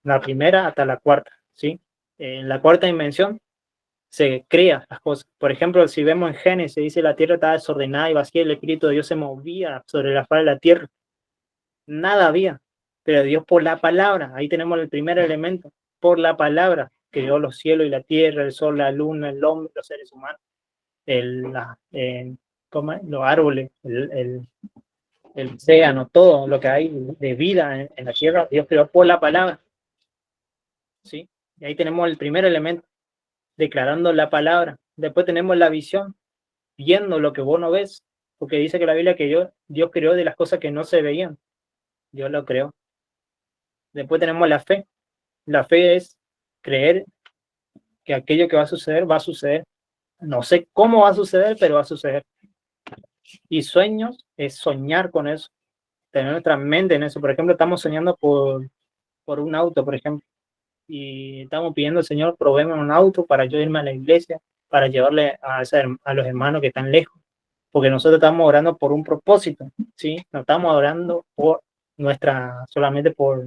la primera hasta la cuarta, ¿sí? En la cuarta dimensión se crean las cosas. Por ejemplo, si vemos en Génesis, dice la tierra estaba desordenada y vacía, el Espíritu de Dios se movía sobre la faz de la tierra. Nada había, pero Dios por la palabra, ahí tenemos el primer elemento, por la palabra, creó los cielos y la tierra, el sol, la luna, el hombre, los seres humanos, los árboles, el océano, todo lo que hay de vida en la tierra, Dios creó por la palabra, ¿sí? Y ahí tenemos el primer elemento, declarando la palabra. Después tenemos la visión, viendo lo que vos no ves, porque dice que la Biblia que Dios creó de las cosas que no se veían, Dios lo creó. Después tenemos la fe. La fe es creer que aquello que va a suceder, va a suceder. No sé cómo va a suceder, pero va a suceder. Y sueños es soñar con eso, tener nuestra mente en eso. Por ejemplo, estamos soñando por un auto, por ejemplo, y estamos pidiendo al Señor, probemos un auto para yo irme a la iglesia, para llevarle a los hermanos que están lejos, porque nosotros estamos orando por un propósito, ¿sí? No estamos orando solamente por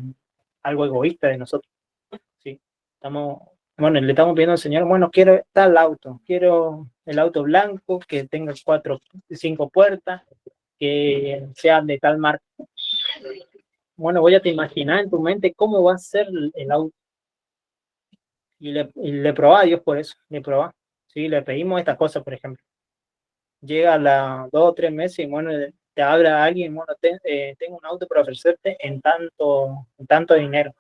algo egoísta de nosotros, ¿sí? Estamos Bueno, le estamos pidiendo al Señor, bueno, quiero tal auto, quiero el auto blanco, que tenga 5 puertas, que sea de tal marca. Bueno, voy a te imaginar en tu mente cómo va a ser el auto. Y le probá a Dios por eso, le probá. Sí, le pedimos estas cosas, por ejemplo. Llega a las 2 o 3 meses y bueno, te habla alguien, bueno, tengo un auto para ofrecerte en tanto dinero.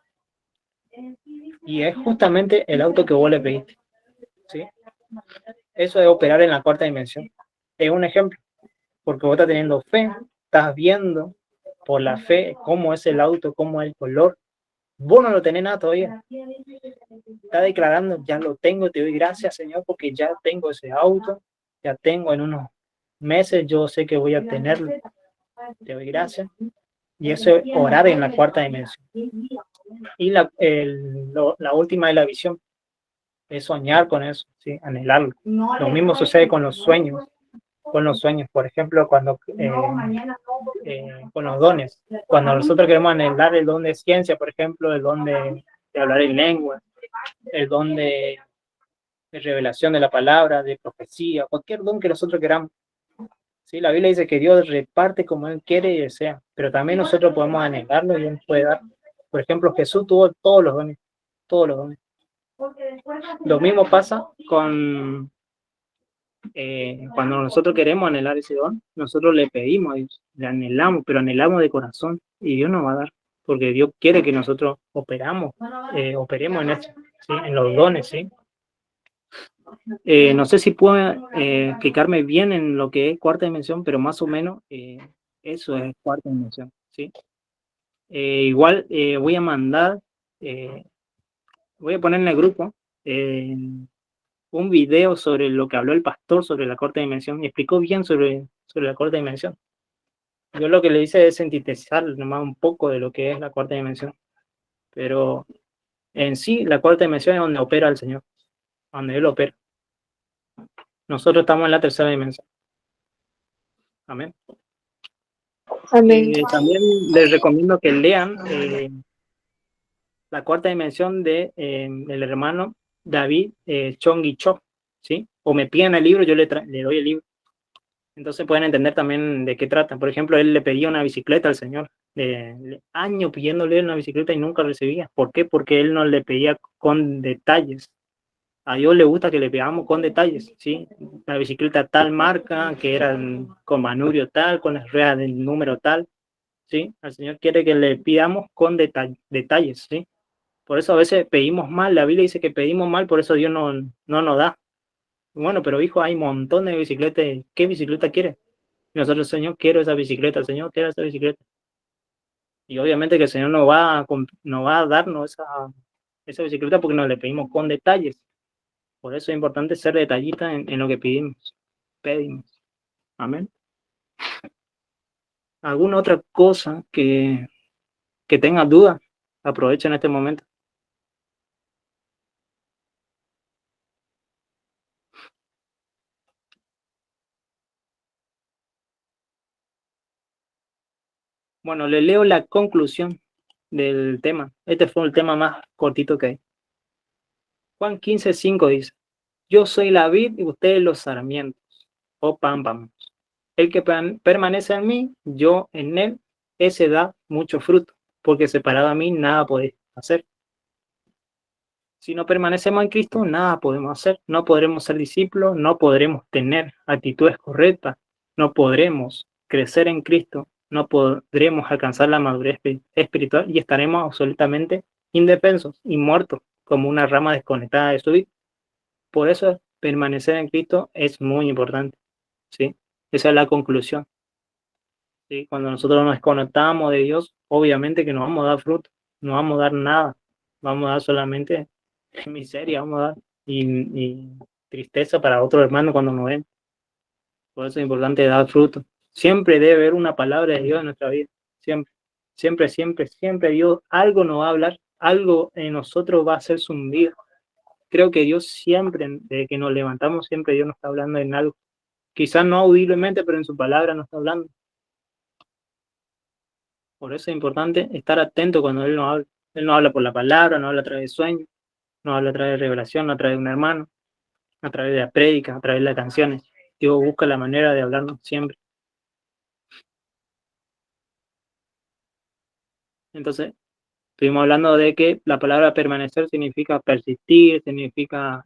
Y es justamente el auto que vos le pediste. ¿Sí? Eso es operar en la cuarta dimensión. Es un ejemplo, porque vos estás teniendo fe, estás viendo por la fe cómo es el auto, cómo es el color. Vos no lo tenés nada todavía. Está declarando, ya lo tengo, te doy gracias, Señor, porque ya tengo ese auto, ya tengo en unos meses, yo sé que voy a tenerlo. Te doy gracias. Y eso es orar en la cuarta dimensión. Y la última es la visión, es soñar con eso, ¿sí? Anhelarlo. Lo mismo sucede con los sueños. Por ejemplo, cuando con los dones. Cuando nosotros queremos anhelar el don de ciencia, por ejemplo, el don de hablar en lengua, el don de revelación de la palabra, de profecía, cualquier don que nosotros queramos. ¿Sí? La Biblia dice que Dios reparte como Él quiere y desea, pero también nosotros podemos anhelarlo y Él puede dar. Por ejemplo, Jesús tuvo todos los dones, todos los dones. Lo mismo pasa con cuando nosotros queremos anhelar ese don, nosotros le pedimos a Dios, le anhelamos, pero anhelamos de corazón y Dios nos va a dar, porque Dios quiere que nosotros operemos en eso, ¿sí? En los dones, ¿sí? No sé si puedo explicarme bien en lo que es cuarta dimensión, pero más o menos eso es cuarta dimensión, ¿sí? Igual voy a mandar, voy a poner en el grupo un video sobre lo que habló el pastor sobre la cuarta dimensión y explicó bien sobre la cuarta dimensión. Yo lo que le hice es sintetizar nomás un poco de lo que es la cuarta dimensión, pero en sí la cuarta dimensión es donde opera el Señor, donde Él opera. Nosotros estamos en la tercera dimensión. Amén. Amén. También les recomiendo que lean la cuarta dimensión de el hermano David Chong Cho, ¿sí? O me piden el libro, yo le doy el libro. Entonces pueden entender también de qué trata. Por ejemplo, él le pedía una bicicleta al Señor, años pidiéndole una bicicleta y nunca recibía. ¿Por qué? Porque él no le pedía con detalles. A Dios le gusta que le pidamos con detalles, ¿sí? La bicicleta tal marca, que era con manurio tal, con las ruedas del número tal, ¿sí? Al Señor quiere que le pidamos con detalles, ¿sí? Por eso a veces pedimos mal, la Biblia dice que pedimos mal, por eso Dios no nos da. Bueno, pero hijo, hay un montón de bicicletas, ¿qué bicicleta quieres? Y nosotros, Señor, quiero esa bicicleta, Señor, quiero esa bicicleta. Y obviamente que el Señor no va a darnos esa bicicleta porque nos le pedimos con detalles. Por eso es importante ser detallista en lo que pedimos. Amén. ¿Alguna otra cosa que tenga duda? Aprovecha en este momento. Bueno, le leo la conclusión del tema. Este fue el tema más cortito que hay. Juan 15:5 dice, yo soy la vid y ustedes los sarmientos, o pámpanos. El que permanece en mí, yo en él, ese da mucho fruto, porque separado a mí nada podéis hacer. Si no permanecemos en Cristo, nada podemos hacer. No podremos ser discípulos, no podremos tener actitudes correctas, no podremos crecer en Cristo, no podremos alcanzar la madurez espiritual y estaremos absolutamente indefensos y muertos como una rama desconectada de su vida. Por eso permanecer en Cristo es muy importante, ¿sí? Esa es la conclusión, ¿sí? Cuando nosotros nos desconectamos de Dios, obviamente que no vamos a dar fruto, no vamos a dar nada, vamos a dar solamente miseria, vamos a dar y tristeza para otro hermano cuando nos ven. Por eso es importante dar fruto. Siempre debe haber una palabra de Dios en nuestra vida, siempre, siempre, siempre, siempre Dios algo nos va a hablar, algo en nosotros va a ser zumbido. Creo que Dios siempre, desde que nos levantamos, siempre Dios nos está hablando en algo. Quizás no audiblemente, pero en su palabra nos está hablando. Por eso es importante estar atento cuando Él nos habla. Él no habla por la palabra, no habla a través de sueños. Nos habla a través de revelación, a través de un hermano, a través de la prédica, a través de las canciones. Dios busca la manera de hablarnos siempre. Entonces, estuvimos hablando de que la palabra permanecer significa persistir, significa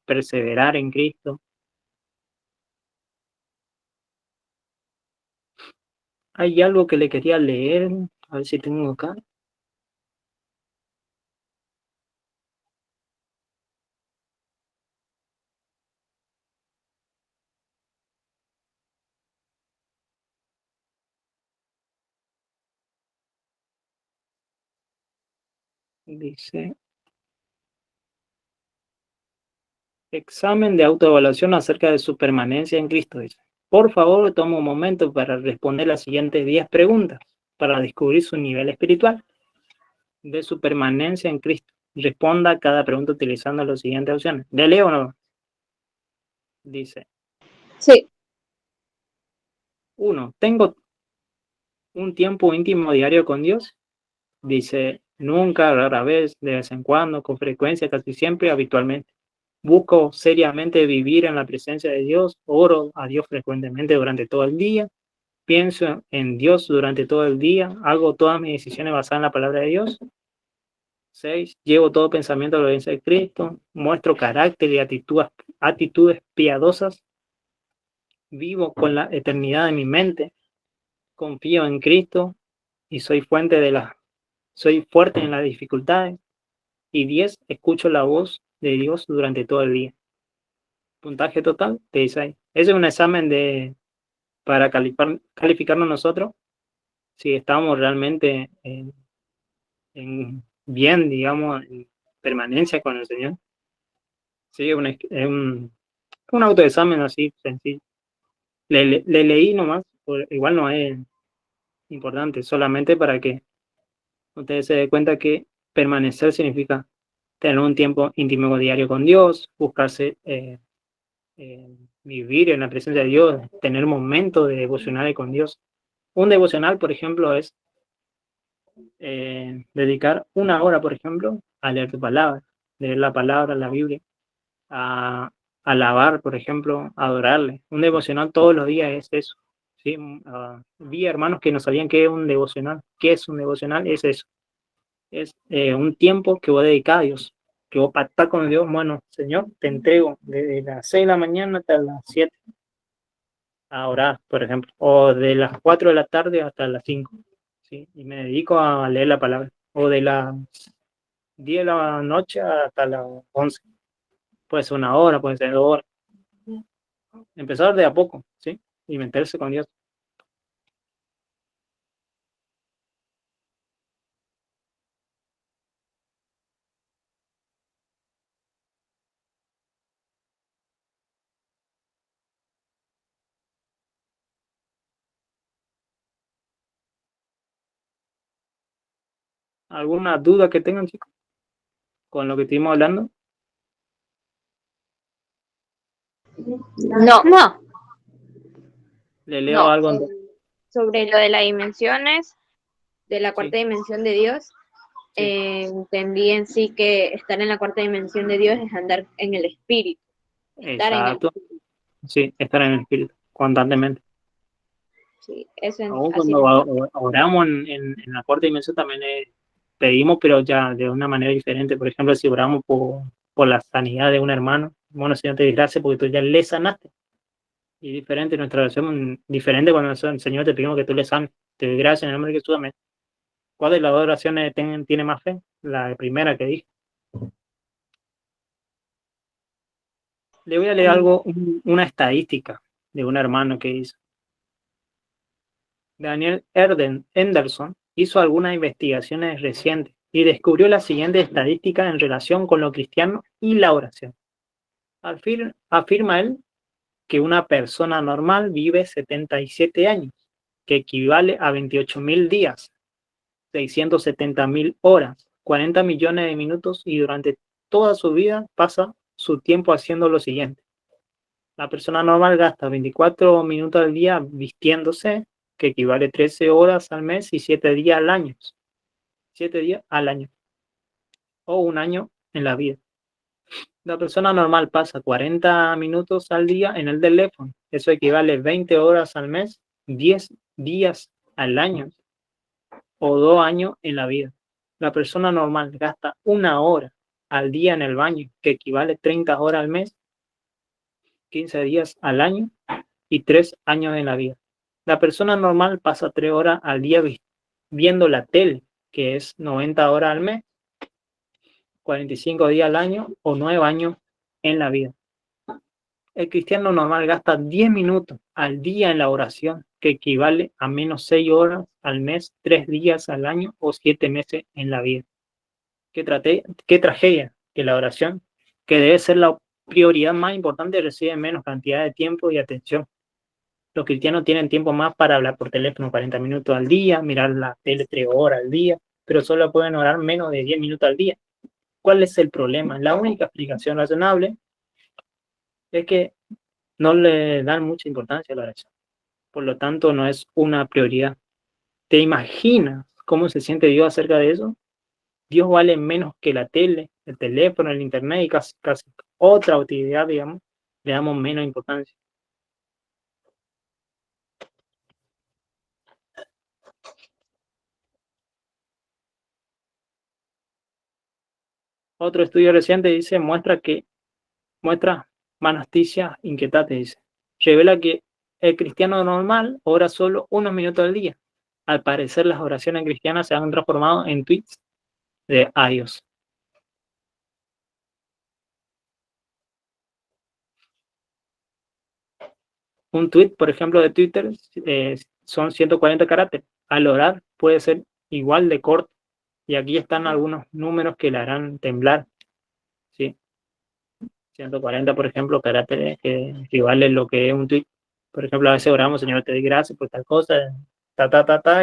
perseverar en Cristo. Hay algo que le quería leer, a ver si tengo acá. Dice, examen de autoevaluación acerca de su permanencia en Cristo. Dice, por favor, toma un momento para responder las siguientes 10 preguntas para descubrir su nivel espiritual de su permanencia en Cristo. Responda a cada pregunta utilizando las siguientes opciones. ¿Le leo o no? Dice, Sí. 1. ¿Tengo un tiempo íntimo diario con Dios? Dice, nunca, rara vez, de vez en cuando, con frecuencia, casi siempre, habitualmente. Busco seriamente vivir en la presencia de Dios, oro a Dios frecuentemente durante todo el día, pienso en Dios durante todo el día, hago todas mis decisiones basadas en la palabra de Dios. 6. Llevo todo pensamiento a la obediencia de Cristo, muestro carácter y actitudes piadosas, vivo con la eternidad en mi mente, confío en Cristo y soy fuerte en las dificultades. Y 10. Escucho la voz de Dios durante todo el día. Puntaje total de 16. Ese es un examen para calificarnos nosotros si estamos realmente en bien, digamos, en permanencia con el Señor. Sí, es un autoexamen así sencillo. Le leí nomás, igual no es importante, solamente para que ustedes se den cuenta que permanecer significa tener un tiempo íntimo diario con Dios, buscarse vivir en la presencia de Dios, tener momentos de devocionales con Dios. Un devocional, por ejemplo, es dedicar una hora, por ejemplo, a leer tu palabra, leer la palabra, la Biblia, a alabar, por ejemplo, a adorarle. Un devocional todos los días es eso. ¿Sí? Vi hermanos que no sabían qué es un devocional. ¿Qué es un devocional? Es eso. Es un tiempo que vos dedicás a Dios, que vos pactás con Dios. Bueno, Señor, te entrego desde las 6 de la mañana hasta las 7 a orar, por ejemplo, o de las 4 de la tarde hasta las 5, ¿sí? Y me dedico a leer la palabra, o de las 10 de la noche hasta las 11. Puede ser una hora, puede ser 2 horas. Empezar de a poco, ¿sí? Y meterse con Dios. ¿Alguna duda que tengan, chicos, con lo que estuvimos hablando? No, Le leo algo. sobre lo de las dimensiones, de la cuarta Sí. dimensión de Dios, Sí. entendí en sí que estar en la cuarta dimensión de Dios es andar en el espíritu. Exacto. Sí, estar en el espíritu, constantemente. Sí, eso Aún así. cuando oramos en la cuarta dimensión también pedimos, pero ya de una manera diferente. Por ejemplo, si oramos por la sanidad de un hermano, bueno, Señor, te doy gracias porque tú ya le sanaste. Y diferente, nuestra oración, diferente cuando el Señor te pedimos que tú le sanes. Te doy gracias en el nombre de Jesús, amén. ¿Cuál de las dos oraciones tiene más fe? La primera que dije. Le voy a leer algo, una estadística de un hermano que hizo. Daniel Henderson hizo algunas investigaciones recientes y descubrió la siguiente estadística en relación con lo cristiano y la oración. Afirma él que una persona normal vive 77 años, que equivale a 28.000 días, 670.000 horas, 40 millones de minutos, y durante toda su vida pasa su tiempo haciendo lo siguiente. La persona normal gasta 24 minutos al día vistiéndose, que equivale a 13 horas al mes y 7 días al año. 7 días al año. O un año en la vida. La persona normal pasa 40 minutos al día en el teléfono. Eso equivale a 20 horas al mes, 10 días al año o 2 años en la vida. La persona normal gasta 1 hora al día en el baño, que equivale a 30 horas al mes, 15 días al año y 3 años en la vida. La persona normal pasa 3 horas al día viendo la tele, que es 90 horas al mes, 45 días al año o 9 años en la vida. El cristiano normal gasta 10 minutos al día en la oración, que equivale a menos 6 horas al mes, 3 días al año o 7 meses en la vida. Qué tragedia que la oración, que debe ser la prioridad más importante, recibe menos cantidad de tiempo y atención. Los cristianos tienen tiempo más para hablar por teléfono 40 minutos al día, mirar la tele 3 horas al día, pero solo pueden orar menos de 10 minutos al día. ¿Cuál es el problema? La única explicación razonable es que no le dan mucha importancia a la oración. Por lo tanto, no es una prioridad. ¿Te imaginas cómo se siente Dios acerca de eso? Dios vale menos que la tele, el teléfono, el internet y casi otra utilidad, digamos, le damos menos importancia. Otro estudio reciente dice, muestra más noticias inquietantes, dice. Revela que el cristiano normal ora solo unos minutos al día. Al parecer, las oraciones cristianas se han transformado en tweets de iOS. Un tweet, por ejemplo, de Twitter son 140 caracteres. Al orar puede ser igual de corto. Y aquí están algunos números que le harán temblar. ¿Sí? 140, por ejemplo, caracteres que equivalen lo que es un tweet. Por ejemplo, a veces oramos, Señor, te doy gracias por tal cosa,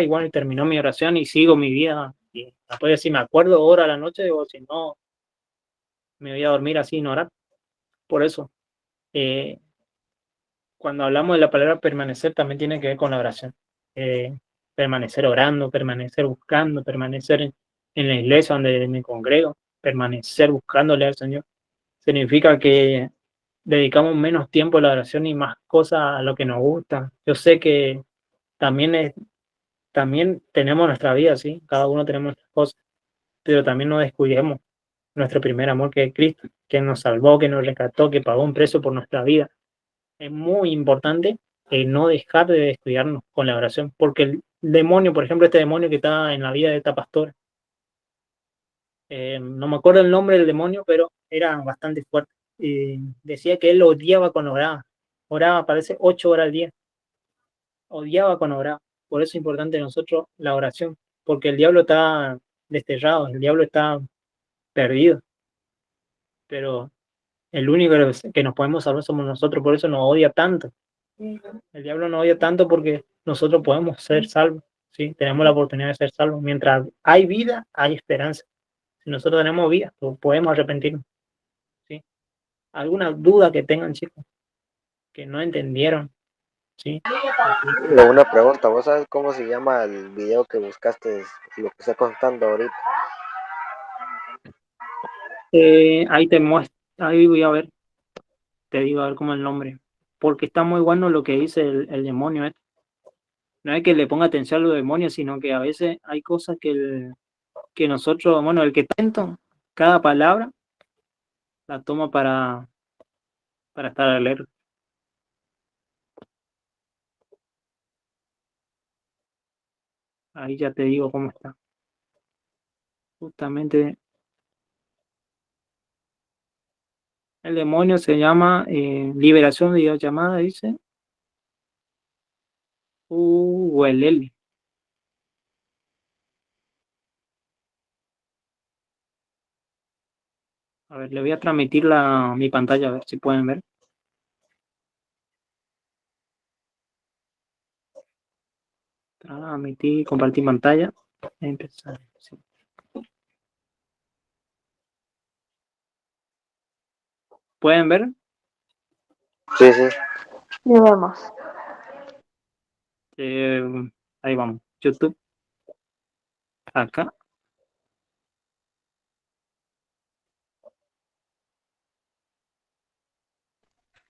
y bueno, y terminó mi oración y sigo mi vida. Y después, si me acuerdo, oro a la noche, o si no, me voy a dormir así, sin orar. Por eso, cuando hablamos de la palabra permanecer, también tiene que ver con la oración. Permanecer orando, permanecer buscando, permanecer en la iglesia donde me congrego, permanecer buscándole al Señor. Significa que dedicamos menos tiempo a la oración y más cosas a lo que nos gusta. Yo sé que también también tenemos nuestra vida, ¿sí? Cada uno tenemos nuestras cosas, pero también no descuidemos nuestro primer amor, que es Cristo, que nos salvó, que nos rescató, que pagó un precio por nuestra vida. Es muy importante no dejar de descuidarnos con la oración, porque el demonio, por ejemplo, este demonio que está en la vida de esta pastora, no me acuerdo el nombre del demonio, pero era bastante fuerte. Decía que él odiaba cuando oraba. Oraba, parece, 8 horas al día. Odiaba cuando oraba. Por eso es importante nosotros la oración, porque el diablo está desterrado, el diablo está perdido. Pero el único que nos podemos salvar somos nosotros, por eso nos odia tanto. El diablo nos odia tanto porque nosotros podemos ser salvos, ¿sí? Tenemos la oportunidad de ser salvos. Mientras hay vida, hay esperanza. Si nosotros tenemos vida, pues podemos arrepentirnos, ¿sí? ¿Alguna duda que tengan, chicos? Que no entendieron, ¿sí? Una pregunta, ¿vos sabes cómo se llama el video que buscaste, lo que está contando ahorita? Ahí te muestro, ahí voy a ver, te digo a ver cómo es el nombre. Porque está muy bueno lo que dice el demonio. No es que le ponga atención a los demonios, sino que a veces hay cosas que nosotros, bueno, el que tanto, cada palabra la toma para estar alerta. Ahí ya te digo cómo está. Justamente el demonio se llama liberación de videollamada, dice. ULL. A ver, le voy a transmitir mi pantalla, a ver si pueden ver. Transmitir, compartir pantalla. Empezar. Sí. ¿Pueden ver? Sí, sí. Lo vemos. Eh, Ahí vamos. YouTube. Acá.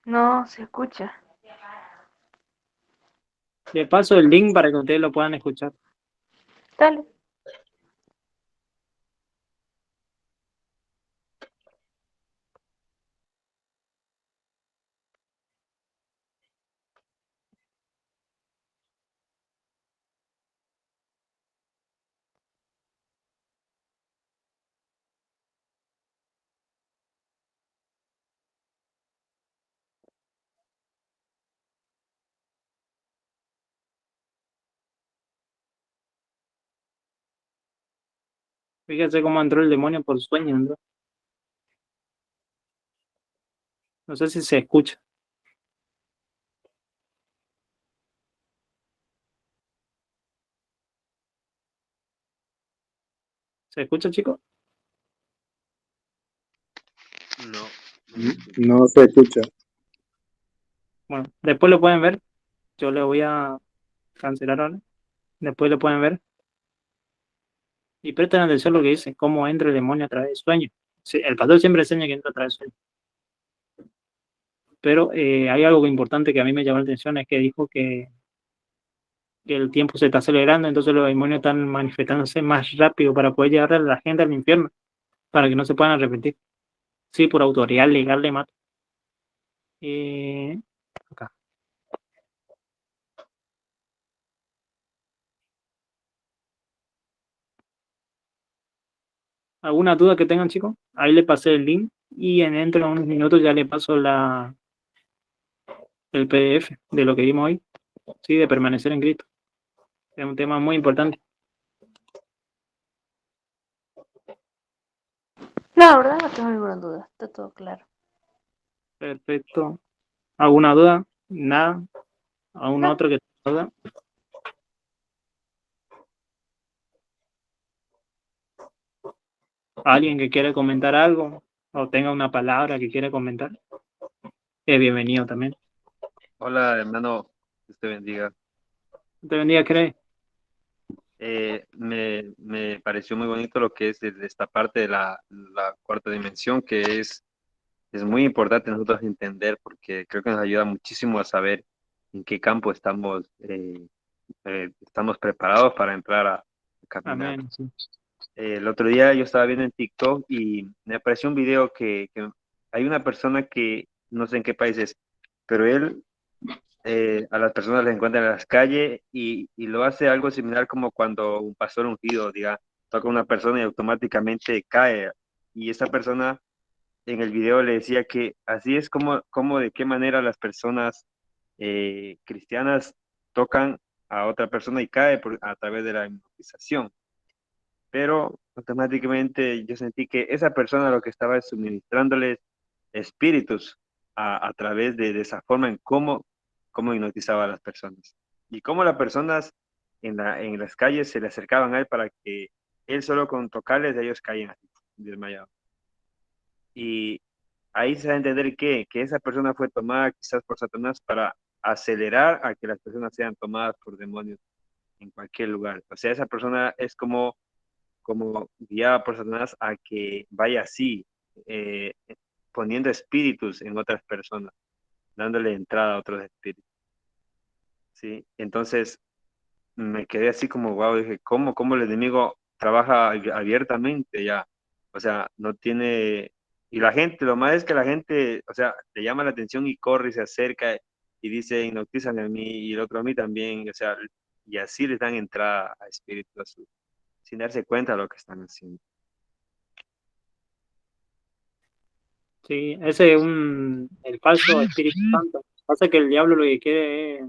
No, se escucha. Le paso el link para que ustedes lo puedan escuchar. Dale. Fíjense cómo entró el demonio por sueño, ¿no? No sé si se escucha. ¿Se escucha, chicos? No, no se escucha. Bueno, después lo pueden ver. Yo le voy a cancelar ahora. Después lo pueden ver. Y presten atención a lo que dice, cómo entra el demonio a través del sueño. Sí, el pastor siempre enseña que entra a través del sueño. Pero hay algo importante que a mí me llamó la atención, es que dijo que el tiempo se está acelerando, entonces los demonios están manifestándose más rápido para poder llevar a la gente al infierno, para que no se puedan arrepentir. Sí, por autoridad legal de mato. Acá. ¿Alguna duda que tengan, chicos? Ahí le pasé el link y dentro de unos minutos ya le paso el PDF de lo que vimos hoy, sí, de permanecer en Cristo. Es un tema muy importante. No, la verdad no tengo ninguna duda. Está todo claro. Perfecto. ¿Alguna duda? Nada. ¿Algún No. otro que tenga duda? ¿Alguien que quiere comentar algo o tenga una palabra que quiere comentar? Es bienvenido también. Hola, hermano, Dios te bendiga. Te bendiga, ¿crees? Me pareció muy bonito lo que es esta parte de la cuarta dimensión, que es muy importante nosotros entender porque creo que nos ayuda muchísimo a saber en qué campo estamos preparados para entrar a caminar. Amén. Sí. El otro día yo estaba viendo en TikTok y me apareció un video que hay una persona que no sé en qué país es, pero él a las personas les encuentra en las calles y lo hace algo similar como cuando un pastor ungido, diga, toca a una persona y automáticamente cae. Y esa persona en el video le decía que así es como de qué manera las personas cristianas tocan a otra persona y cae a través de la hipnotización. Pero automáticamente yo sentí que esa persona lo que estaba es suministrándoles espíritus a través de esa forma en cómo hipnotizaba a las personas. Y cómo las personas en las calles se le acercaban a él para que él solo con tocarles ellos caían así, desmayados. Y ahí se da a entender que esa persona fue tomada quizás por Satanás para acelerar a que las personas sean tomadas por demonios en cualquier lugar. O sea, esa persona es como guiada por Satanás a que vaya así, eh, poniendo espíritus en otras personas, dándole entrada a otros espíritus. ¿Sí? Entonces me quedé así como, wow, dije, ¿cómo el enemigo trabaja abiertamente ya? O sea, no tiene... Y la gente, lo más es que la gente, o sea, le llama la atención y corre y se acerca y dice, hipnotízame a mí y el otro a mí también, o sea, y así les dan entrada a espíritus sin darse cuenta de lo que están haciendo. Sí, ese es el falso Espíritu Santo. Pasa que el diablo lo que quiere es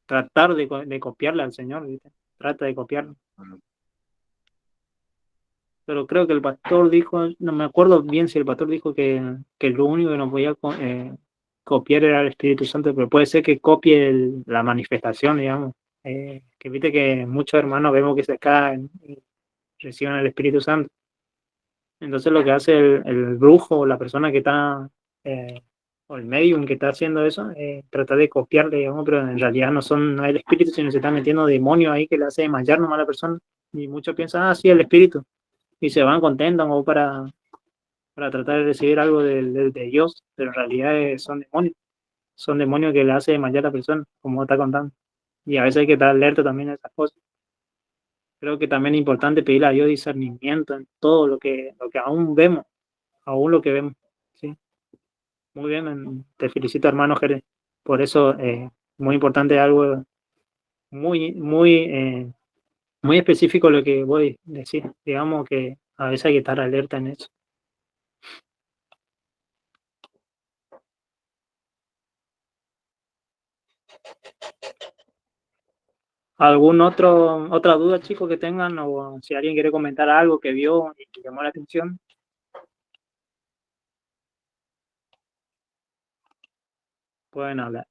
tratar de copiarle al Señor, ¿viste? Trata de copiarlo. Pero creo que el pastor dijo, no me acuerdo bien si el pastor dijo que lo único que nos podía copiar era el Espíritu Santo, pero puede ser que copie la manifestación, digamos. Que viste que muchos hermanos vemos que se caen y reciben el Espíritu Santo. Entonces lo que hace el brujo o la persona que está, o el medium que está haciendo eso, tratar de copiarle, digamos, pero en realidad no es el espíritu, sino se está metiendo demonios ahí que le hace desmayar nomás a la persona. Y muchos piensan, sí, el espíritu. Y se van contentos o para tratar de recibir algo de Dios, pero en realidad son demonios. son demonios que le hace desmayar a la persona, como está contando. Y a veces hay que estar alerta también a esas cosas. Creo que también es importante pedirle a Dios discernimiento en todo lo que aún vemos, aún lo que vemos. ¿Sí? Muy bien, te felicito, hermano Jerez. Por eso, muy importante, algo muy específico lo que voy a decir. Digamos que a veces hay que estar alerta en eso. Otra duda, chicos, que tengan? O si alguien quiere comentar algo que vio y que llamó la atención. Pueden hablar.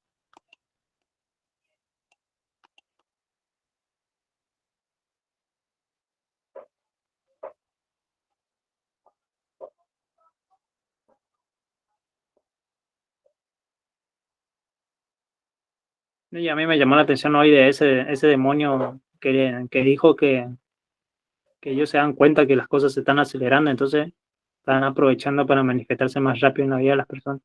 Y a mí me llamó la atención hoy de ese demonio que dijo que ellos se dan cuenta que las cosas se están acelerando, entonces están aprovechando para manifestarse más rápido en la vida de las personas.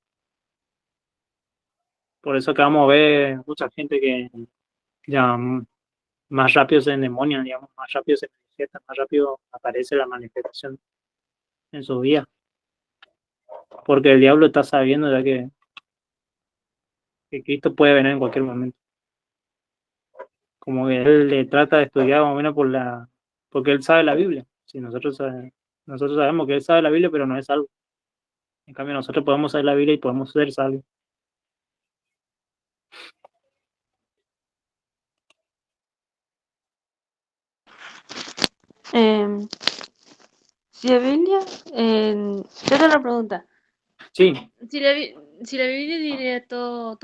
Por eso que vamos a ver mucha gente que ya más rápido se endemonia, digamos, más rápido se manifiesta, más rápido aparece la manifestación en su vida. Porque el diablo está sabiendo ya que Cristo puede venir en cualquier momento. Como que él le trata de estudiar más o menos porque él sabe la Biblia. Si nosotros sabemos que él sabe la Biblia, pero no es salvo. En cambio, nosotros podemos saber la Biblia y podemos ser salvos. Si la Biblia, yo tengo una pregunta. Sí, Si la Biblia diría todo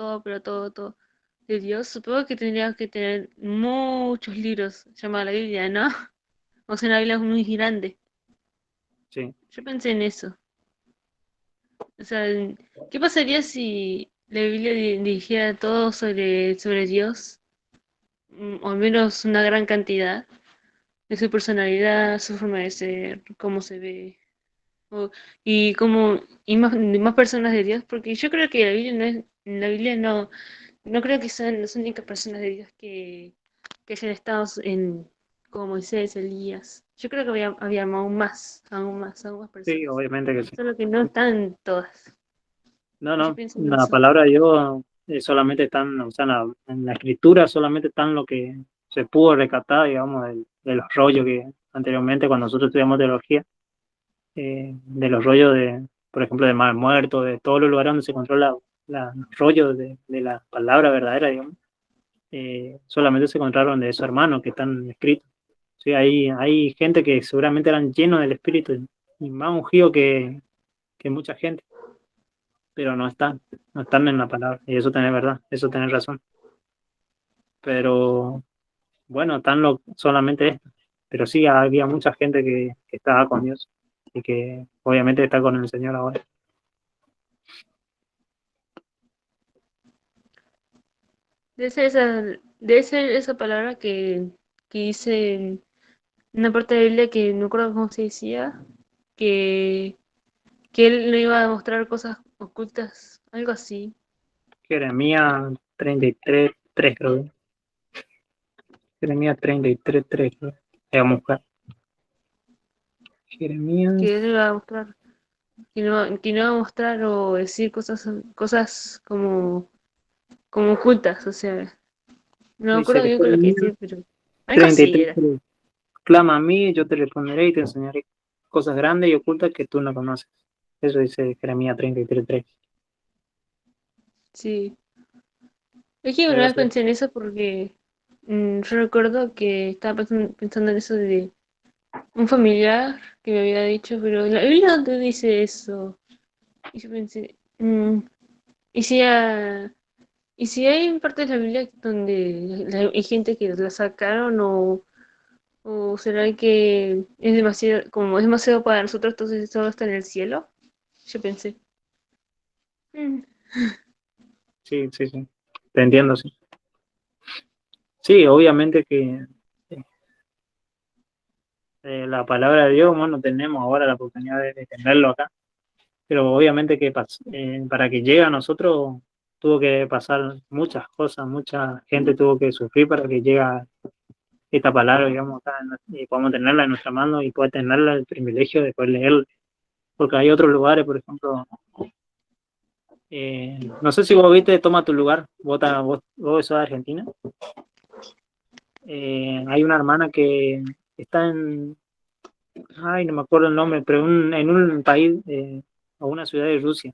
de Dios, supongo que tendría que tener muchos libros llamados la Biblia, ¿no? O sea, una Biblia muy grande. sí. Yo pensé en eso. O sea, ¿qué pasaría si la Biblia dijera todo sobre Dios? O al menos una gran cantidad de su personalidad, su forma de ser, cómo se ve, o- y cómo, y más personas de Dios, porque yo creo que la Biblia no creo que sean las únicas personas de Dios que hayan estado como Moisés, Elías. Yo creo que había aún más Sí, personas. obviamente que sí. Solo que no están todas. No, Y yo no, pienso en la eso. palabra de Dios solamente están, o sea, en la escritura solamente están lo que se pudo rescatar, digamos, de los rollos que anteriormente cuando nosotros estudiamos teología, de los rollos por ejemplo, de Mar Muerto, de todos los lugares donde se encontró los rollos de la palabra verdadera, digamos, solamente se encontraron de esos hermanos que están escritos. Sí, hay gente que seguramente eran llenos del Espíritu y más ungidos que mucha gente, pero no están en la palabra, y eso tenés verdad, eso tenés razón. Pero bueno, solamente esto. Pero sí, había mucha gente que estaba con Dios y que obviamente está con el Señor ahora. Debe ser esa palabra que dice en una parte de la Biblia que no recuerdo cómo se decía, que, que él no iba a mostrar cosas ocultas, algo así. Jeremías 33:3, creo. Jeremías 33:3, creo. Vamos a buscar. Jeremías. Que él no iba a mostrar, que no iba a mostrar o decir cosas como ocultas, o sea, no me Dice acuerdo bien con lo que Jeremías decía, pero algo así era. 33:3. Clama a mí, yo te responderé y te enseñaré cosas grandes y ocultas que tú no conoces. Eso dice Jeremías 33:3. Sí. Es que una Debe vez ser. pensé en eso porque yo recuerdo que estaba pensando en eso de un familiar que me había dicho, pero la Biblia no te dice eso. Y yo pensé, ¿y y si hay partes de la Biblia donde hay gente que la sacaron o será que es demasiado, como es demasiado para nosotros, entonces todo está en el cielo? Yo pensé. "Mm, Sí, sí, sí. Te entiendo, sí. Sí, obviamente que la palabra de Dios, bueno, tenemos ahora la oportunidad de tenerlo acá, pero obviamente que para que llegue a nosotros tuvo que pasar muchas cosas, mucha gente tuvo que sufrir para que llegue esta palabra, digamos, acá, y podamos tenerla en nuestra mano y poder tenerla el privilegio de poder leerla. Porque hay otros lugares, por ejemplo, no sé si vos viste Toma tu lugar, vos sos de Argentina. Hay una hermana que está ay, no me acuerdo el nombre, pero en un país o una ciudad de Rusia.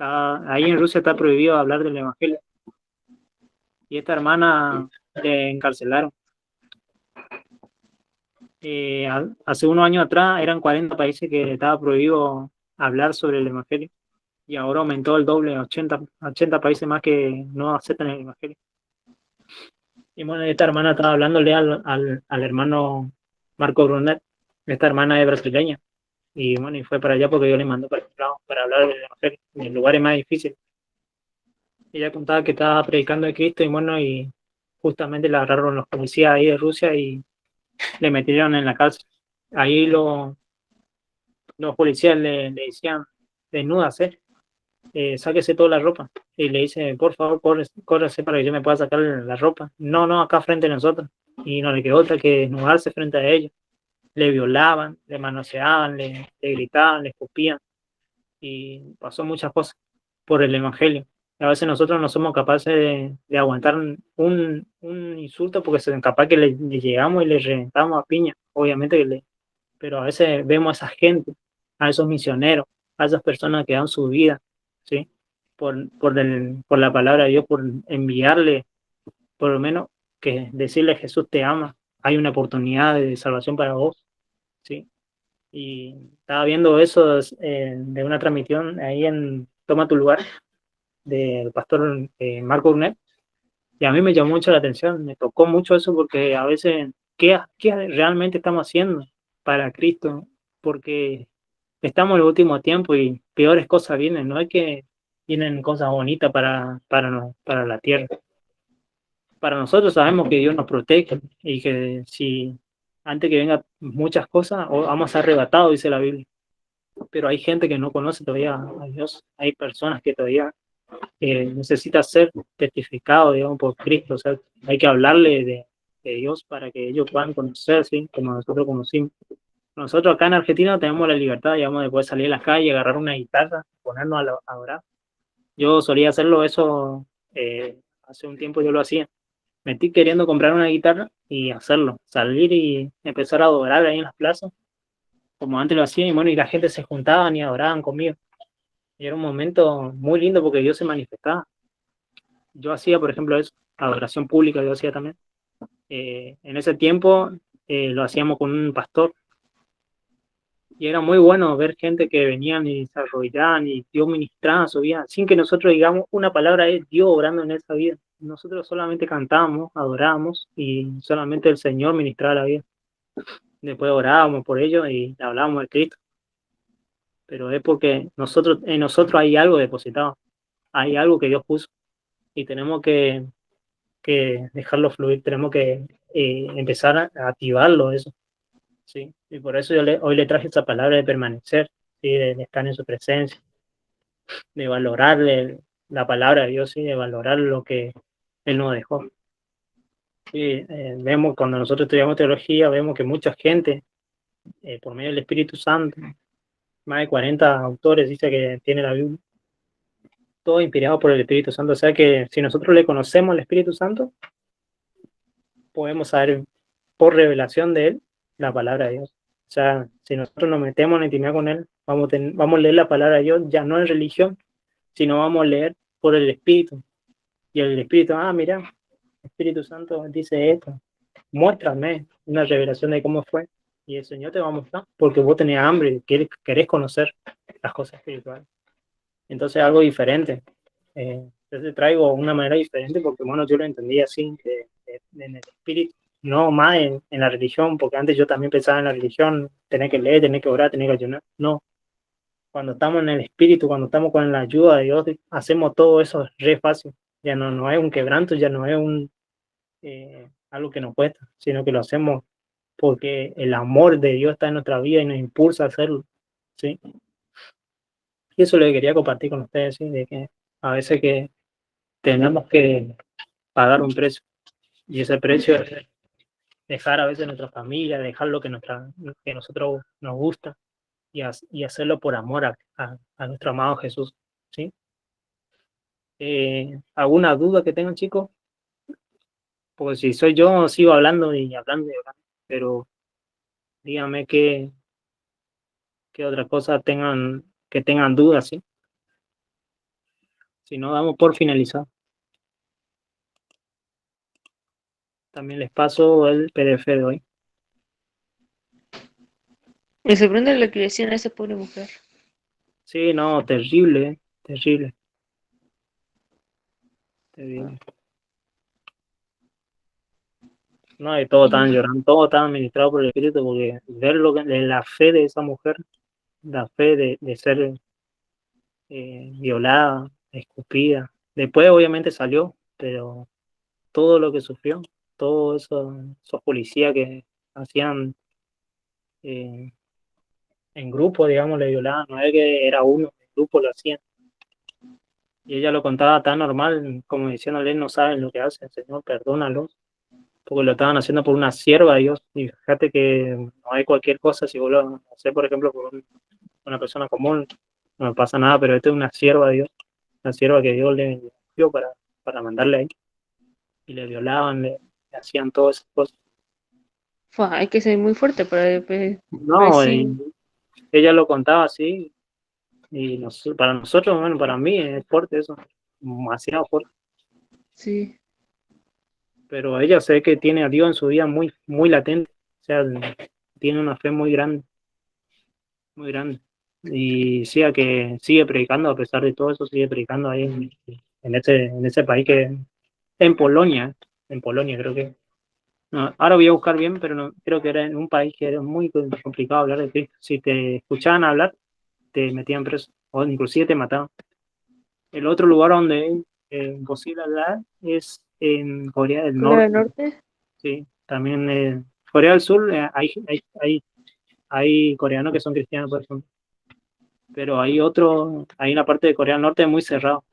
Ahí en Rusia está prohibido hablar del Evangelio. Y esta hermana le encarcelaron. Hace unos años atrás eran 40 países que estaba prohibido hablar sobre el Evangelio. Y ahora aumentó el doble, 80 países más que no aceptan el Evangelio. Y bueno, esta hermana estaba hablándole al hermano Marco Brunet. Esta hermana es brasileña. Y bueno, y fue para allá porque yo le mandó para hablar del Evangelio, en el lugar más difícil. Ella contaba que estaba predicando de Cristo y bueno, y justamente la agarraron los policías ahí de Rusia y le metieron en la cárcel. Ahí los policías le decían, desnúdase, sáquese toda la ropa. Y le dice, por favor, córrese para que yo me pueda sacar la ropa. No, acá frente a nosotros. Y no le quedó otra que desnudarse frente a ellos. Le violaban, le manoseaban, le gritaban, le escupían. Y pasó muchas cosas por el Evangelio. A veces nosotros no somos capaces de aguantar un insulto porque es capaz que le llegamos y le reventamos a piña, obviamente pero a veces vemos a esa gente, a esos misioneros, a esas personas que dan su vida, ¿sí? Por la palabra de Dios, por enviarle, por lo menos, que decirle Jesús te ama, hay una oportunidad de salvación para vos, ¿sí? Y estaba viendo eso de una transmisión ahí en Toma tu lugar, del pastor Marco Brunet, y a mí me llamó mucho la atención, me tocó mucho eso porque a veces, ¿qué realmente estamos haciendo para Cristo? Porque estamos en el último tiempo y peores cosas vienen, no es que vienen cosas bonitas para la tierra. Para nosotros sabemos que Dios nos protege y que si antes que vengan muchas cosas, vamos a ser arrebatados, dice la Biblia. Pero hay gente que no conoce todavía a Dios, hay personas que todavía necesita ser testificado, digamos, por Cristo. O sea, hay que hablarle de Dios para que ellos puedan conocer, ¿sí? Como nosotros conocimos. Nosotros acá en Argentina tenemos la libertad, digamos, de poder salir a la calle, agarrar una guitarra, ponernos a orar. Yo solía hacerlo eso, hace un tiempo yo lo hacía. Me estoy queriendo comprar una guitarra y hacerlo, salir y empezar a adorar ahí en las plazas, como antes lo hacía, y bueno, y la gente se juntaban y adoraban conmigo. Y era un momento muy lindo porque Dios se manifestaba. Yo hacía, por ejemplo, eso, adoración pública, yo hacía también. En ese tiempo lo hacíamos con un pastor. Y era muy bueno ver gente que venían y se arrodillaban y Dios ministraba su vida, sin que nosotros digamos una palabra, es Dios obrando en esa vida. Nosotros solamente cantábamos, adorábamos y solamente el Señor ministraba la vida. Después orábamos por ellos y hablábamos de Cristo. Pero es porque en nosotros hay algo depositado, hay algo que Dios puso y tenemos que dejarlo fluir, tenemos que empezar a activarlo eso, ¿sí? Y por eso hoy le traje esa palabra de permanecer, ¿sí? De estar en su presencia, de valorar la palabra de Dios, ¿sí? De valorar lo que Él nos dejó. Sí, vemos cuando nosotros estudiamos teología, vemos que mucha gente, por medio del Espíritu Santo, más de 40 autores dice que tiene la Biblia, todo inspirado por el Espíritu Santo. O sea que si nosotros le conocemos al Espíritu Santo, podemos saber por revelación de Él la palabra de Dios. O sea, si nosotros nos metemos en intimidad con Él, vamos a leer la palabra de Dios, ya no en religión, sino vamos a leer por el Espíritu. Y el Espíritu, mira, el Espíritu Santo dice esto, muéstrame una revelación de cómo fue. Y el Señor te va a mostrar, porque vos tenés hambre, querés conocer las cosas espirituales. Entonces algo diferente. Entonces traigo una manera diferente porque, bueno, yo lo entendí así, en el espíritu, no más en la religión, porque antes yo también pensaba en la religión, tener que leer, tener que orar, tener que ayunar. No. Cuando estamos en el espíritu, cuando estamos con la ayuda de Dios, hacemos todo eso re fácil. Ya no es un quebranto, ya no es algo que nos cuesta, sino que lo hacemos porque el amor de Dios está en nuestra vida y nos impulsa a hacerlo, ¿sí? Y eso es lo que quería compartir con ustedes, ¿sí? De que a veces que tenemos que pagar un precio. Y ese precio es dejar a veces nuestra familia, dejar lo que que nosotros nos gusta y hacerlo por amor a nuestro amado Jesús. ¿Sí? ¿Alguna duda que tengan, chicos? Porque si soy yo, sigo hablando y hablando y hablando, pero díganme qué otra cosa que tengan dudas, ¿sí? Si no, damos por finalizado. También les paso el PDF de hoy. Me sorprende lo que le decían a esa pobre mujer. Sí, no, terrible, terrible. Terrible. No, y todos estaban llorando, todos estaban ministrados por el Espíritu, porque ver la fe de esa mujer, la fe de ser violada, escupida. Después obviamente salió, pero todo lo que sufrió, todos esos policías que hacían en grupo, digamos, le violaban, no es que era uno, en grupo lo hacían. Y ella lo contaba tan normal, como diciéndole, no saben lo que hacen, Señor, perdónalos, porque lo estaban haciendo por una sierva de Dios. Y fíjate que no hay cualquier cosa, si vos lo haces, por ejemplo, por una persona común, no me pasa nada, pero esta es una sierva de Dios, una sierva que Dios le dio para mandarle ahí. Y le violaban, le hacían todas esas cosas. Hay que ser muy fuerte para No, decir. ella lo contaba así, y para nosotros, bueno, para mí es fuerte eso, demasiado fuerte. Sí. Pero ella sé que tiene a Dios en su vida muy, muy latente, o sea, tiene una fe muy grande, muy grande. Y sí, que sigue predicando, a pesar de todo eso, sigue predicando ahí en ese país que en Polonia creo que. No, ahora voy a buscar bien, pero no, creo que era en un país que era muy complicado hablar de Cristo. Si te escuchaban hablar, te metían preso, o inclusive te mataban. El otro lugar donde es imposible hablar es en Corea del Corea Norte. del Norte. Sí, también Corea del Sur hay coreanos que son cristianos, por ejemplo. Pero hay una parte de Corea del Norte muy cerrado.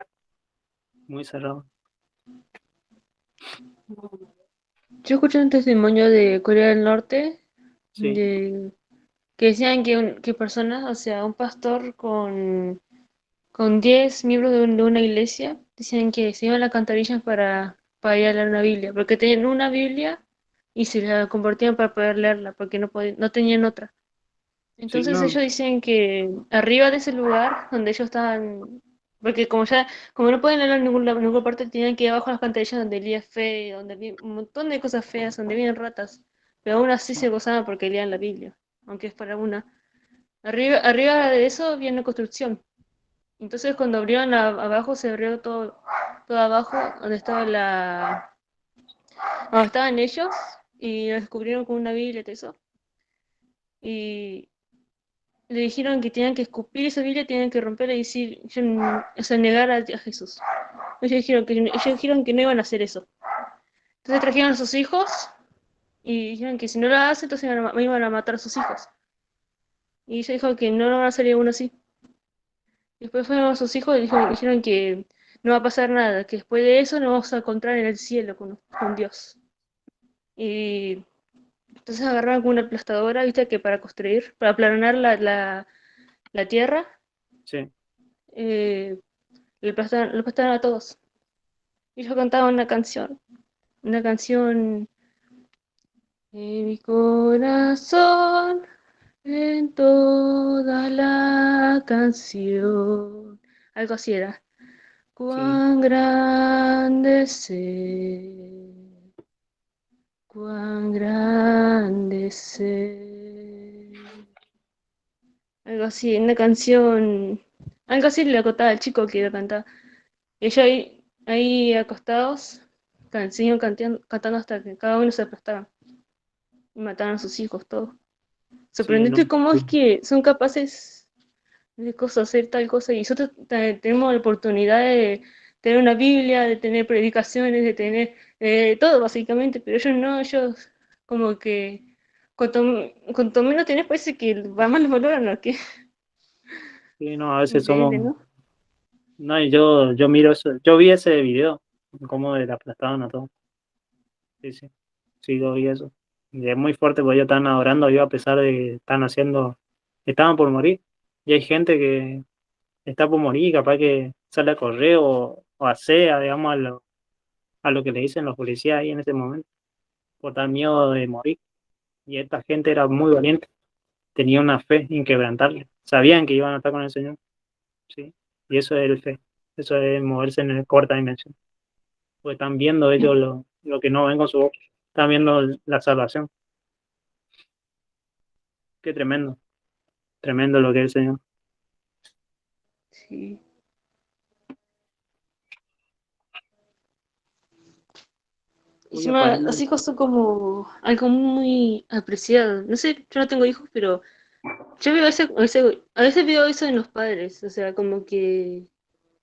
Muy cerrado. Yo escuché un testimonio de Corea del Norte Sí. que decían que personas, o sea, un pastor con 10 miembros de una iglesia, decían que se iban a las alcantarillas para ir a leer una Biblia, porque tenían una Biblia y se la compartían para poder leerla, porque no tenían otra. Sí, Entonces no, ellos dicen que arriba de ese lugar donde ellos estaban, porque como no pueden leerlo en ninguna parte, tenían que ir abajo a las alcantarillas donde leía fe, donde había un montón de cosas feas, donde habían ratas, pero aún así se gozaban porque leían la Biblia, aunque es para una. Arriba de eso había una construcción. Entonces cuando abrieron abajo, se abrió todo abajo, donde estaban ellos, y lo descubrieron con una Biblia y todo eso. Y le dijeron que tenían que escupir esa Biblia, tenían que romperla y decir, o sea, negar a Jesús. Ellos dijeron que no iban a hacer eso. Entonces trajeron a sus hijos y dijeron que si no lo hacen, entonces iban a matar a sus hijos. Y ella dijo que no van a salir uno así. Después fueron a sus hijos y dijeron que no va a pasar nada, que después de eso nos vamos a encontrar en el cielo con Dios. Y entonces agarraron con una aplastadora, viste, que para construir, para aplanar la tierra, sí. le aplastaron a todos. Y yo cantaba una canción en mi corazón, en toda la canción. Algo así era. Cuán grande ser, cuán grande ser. Algo así, una canción, algo así le contaba al chico que iba a cantar. Y ellos ahí acostados, siguieron cantando hasta que cada uno se aplastaban. Y mataron a sus hijos, todos. Sí, no, Sorprendente cómo es que son capaces de hacer tal cosa. Y nosotros tenemos la oportunidad de tener una Biblia, de tener predicaciones, de tener todo básicamente, pero ellos no, ellos como que cuanto menos tenés parece que va más los valoran, ¿no? Que sí, no, a veces increíble, somos ¿no? No, y yo miro eso, yo vi ese video, cómo le aplastaban a todos. Sí, sí, sí, lo vi eso. Y es muy fuerte porque ellos estaban adorando a Dios a pesar de que estaban por morir. Y hay gente que está por morir y capaz que sale a correr o asea, digamos, a lo que le dicen los policías ahí en ese momento, por dar miedo de morir. Y esta gente era muy valiente, tenía una fe inquebrantable, sabían que iban a estar con el Señor, ¿sí? Y eso es el fe, eso es moverse en la cuarta dimensión, porque están viendo ellos lo que no ven con su ojos, están viendo la salvación. Qué tremendo, tremendo lo que es el Señor. Sí. Encima, los hijos son como algo muy apreciado. No sé, yo no tengo hijos, pero yo veo a veces veo eso en los padres, o sea, como que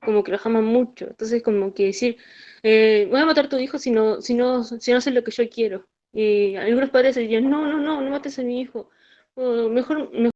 los aman mucho. Entonces, como que decir, voy a matar a tu hijo si no hace lo que yo quiero. Y algunos padres dirían, no mates a mi hijo. O mejor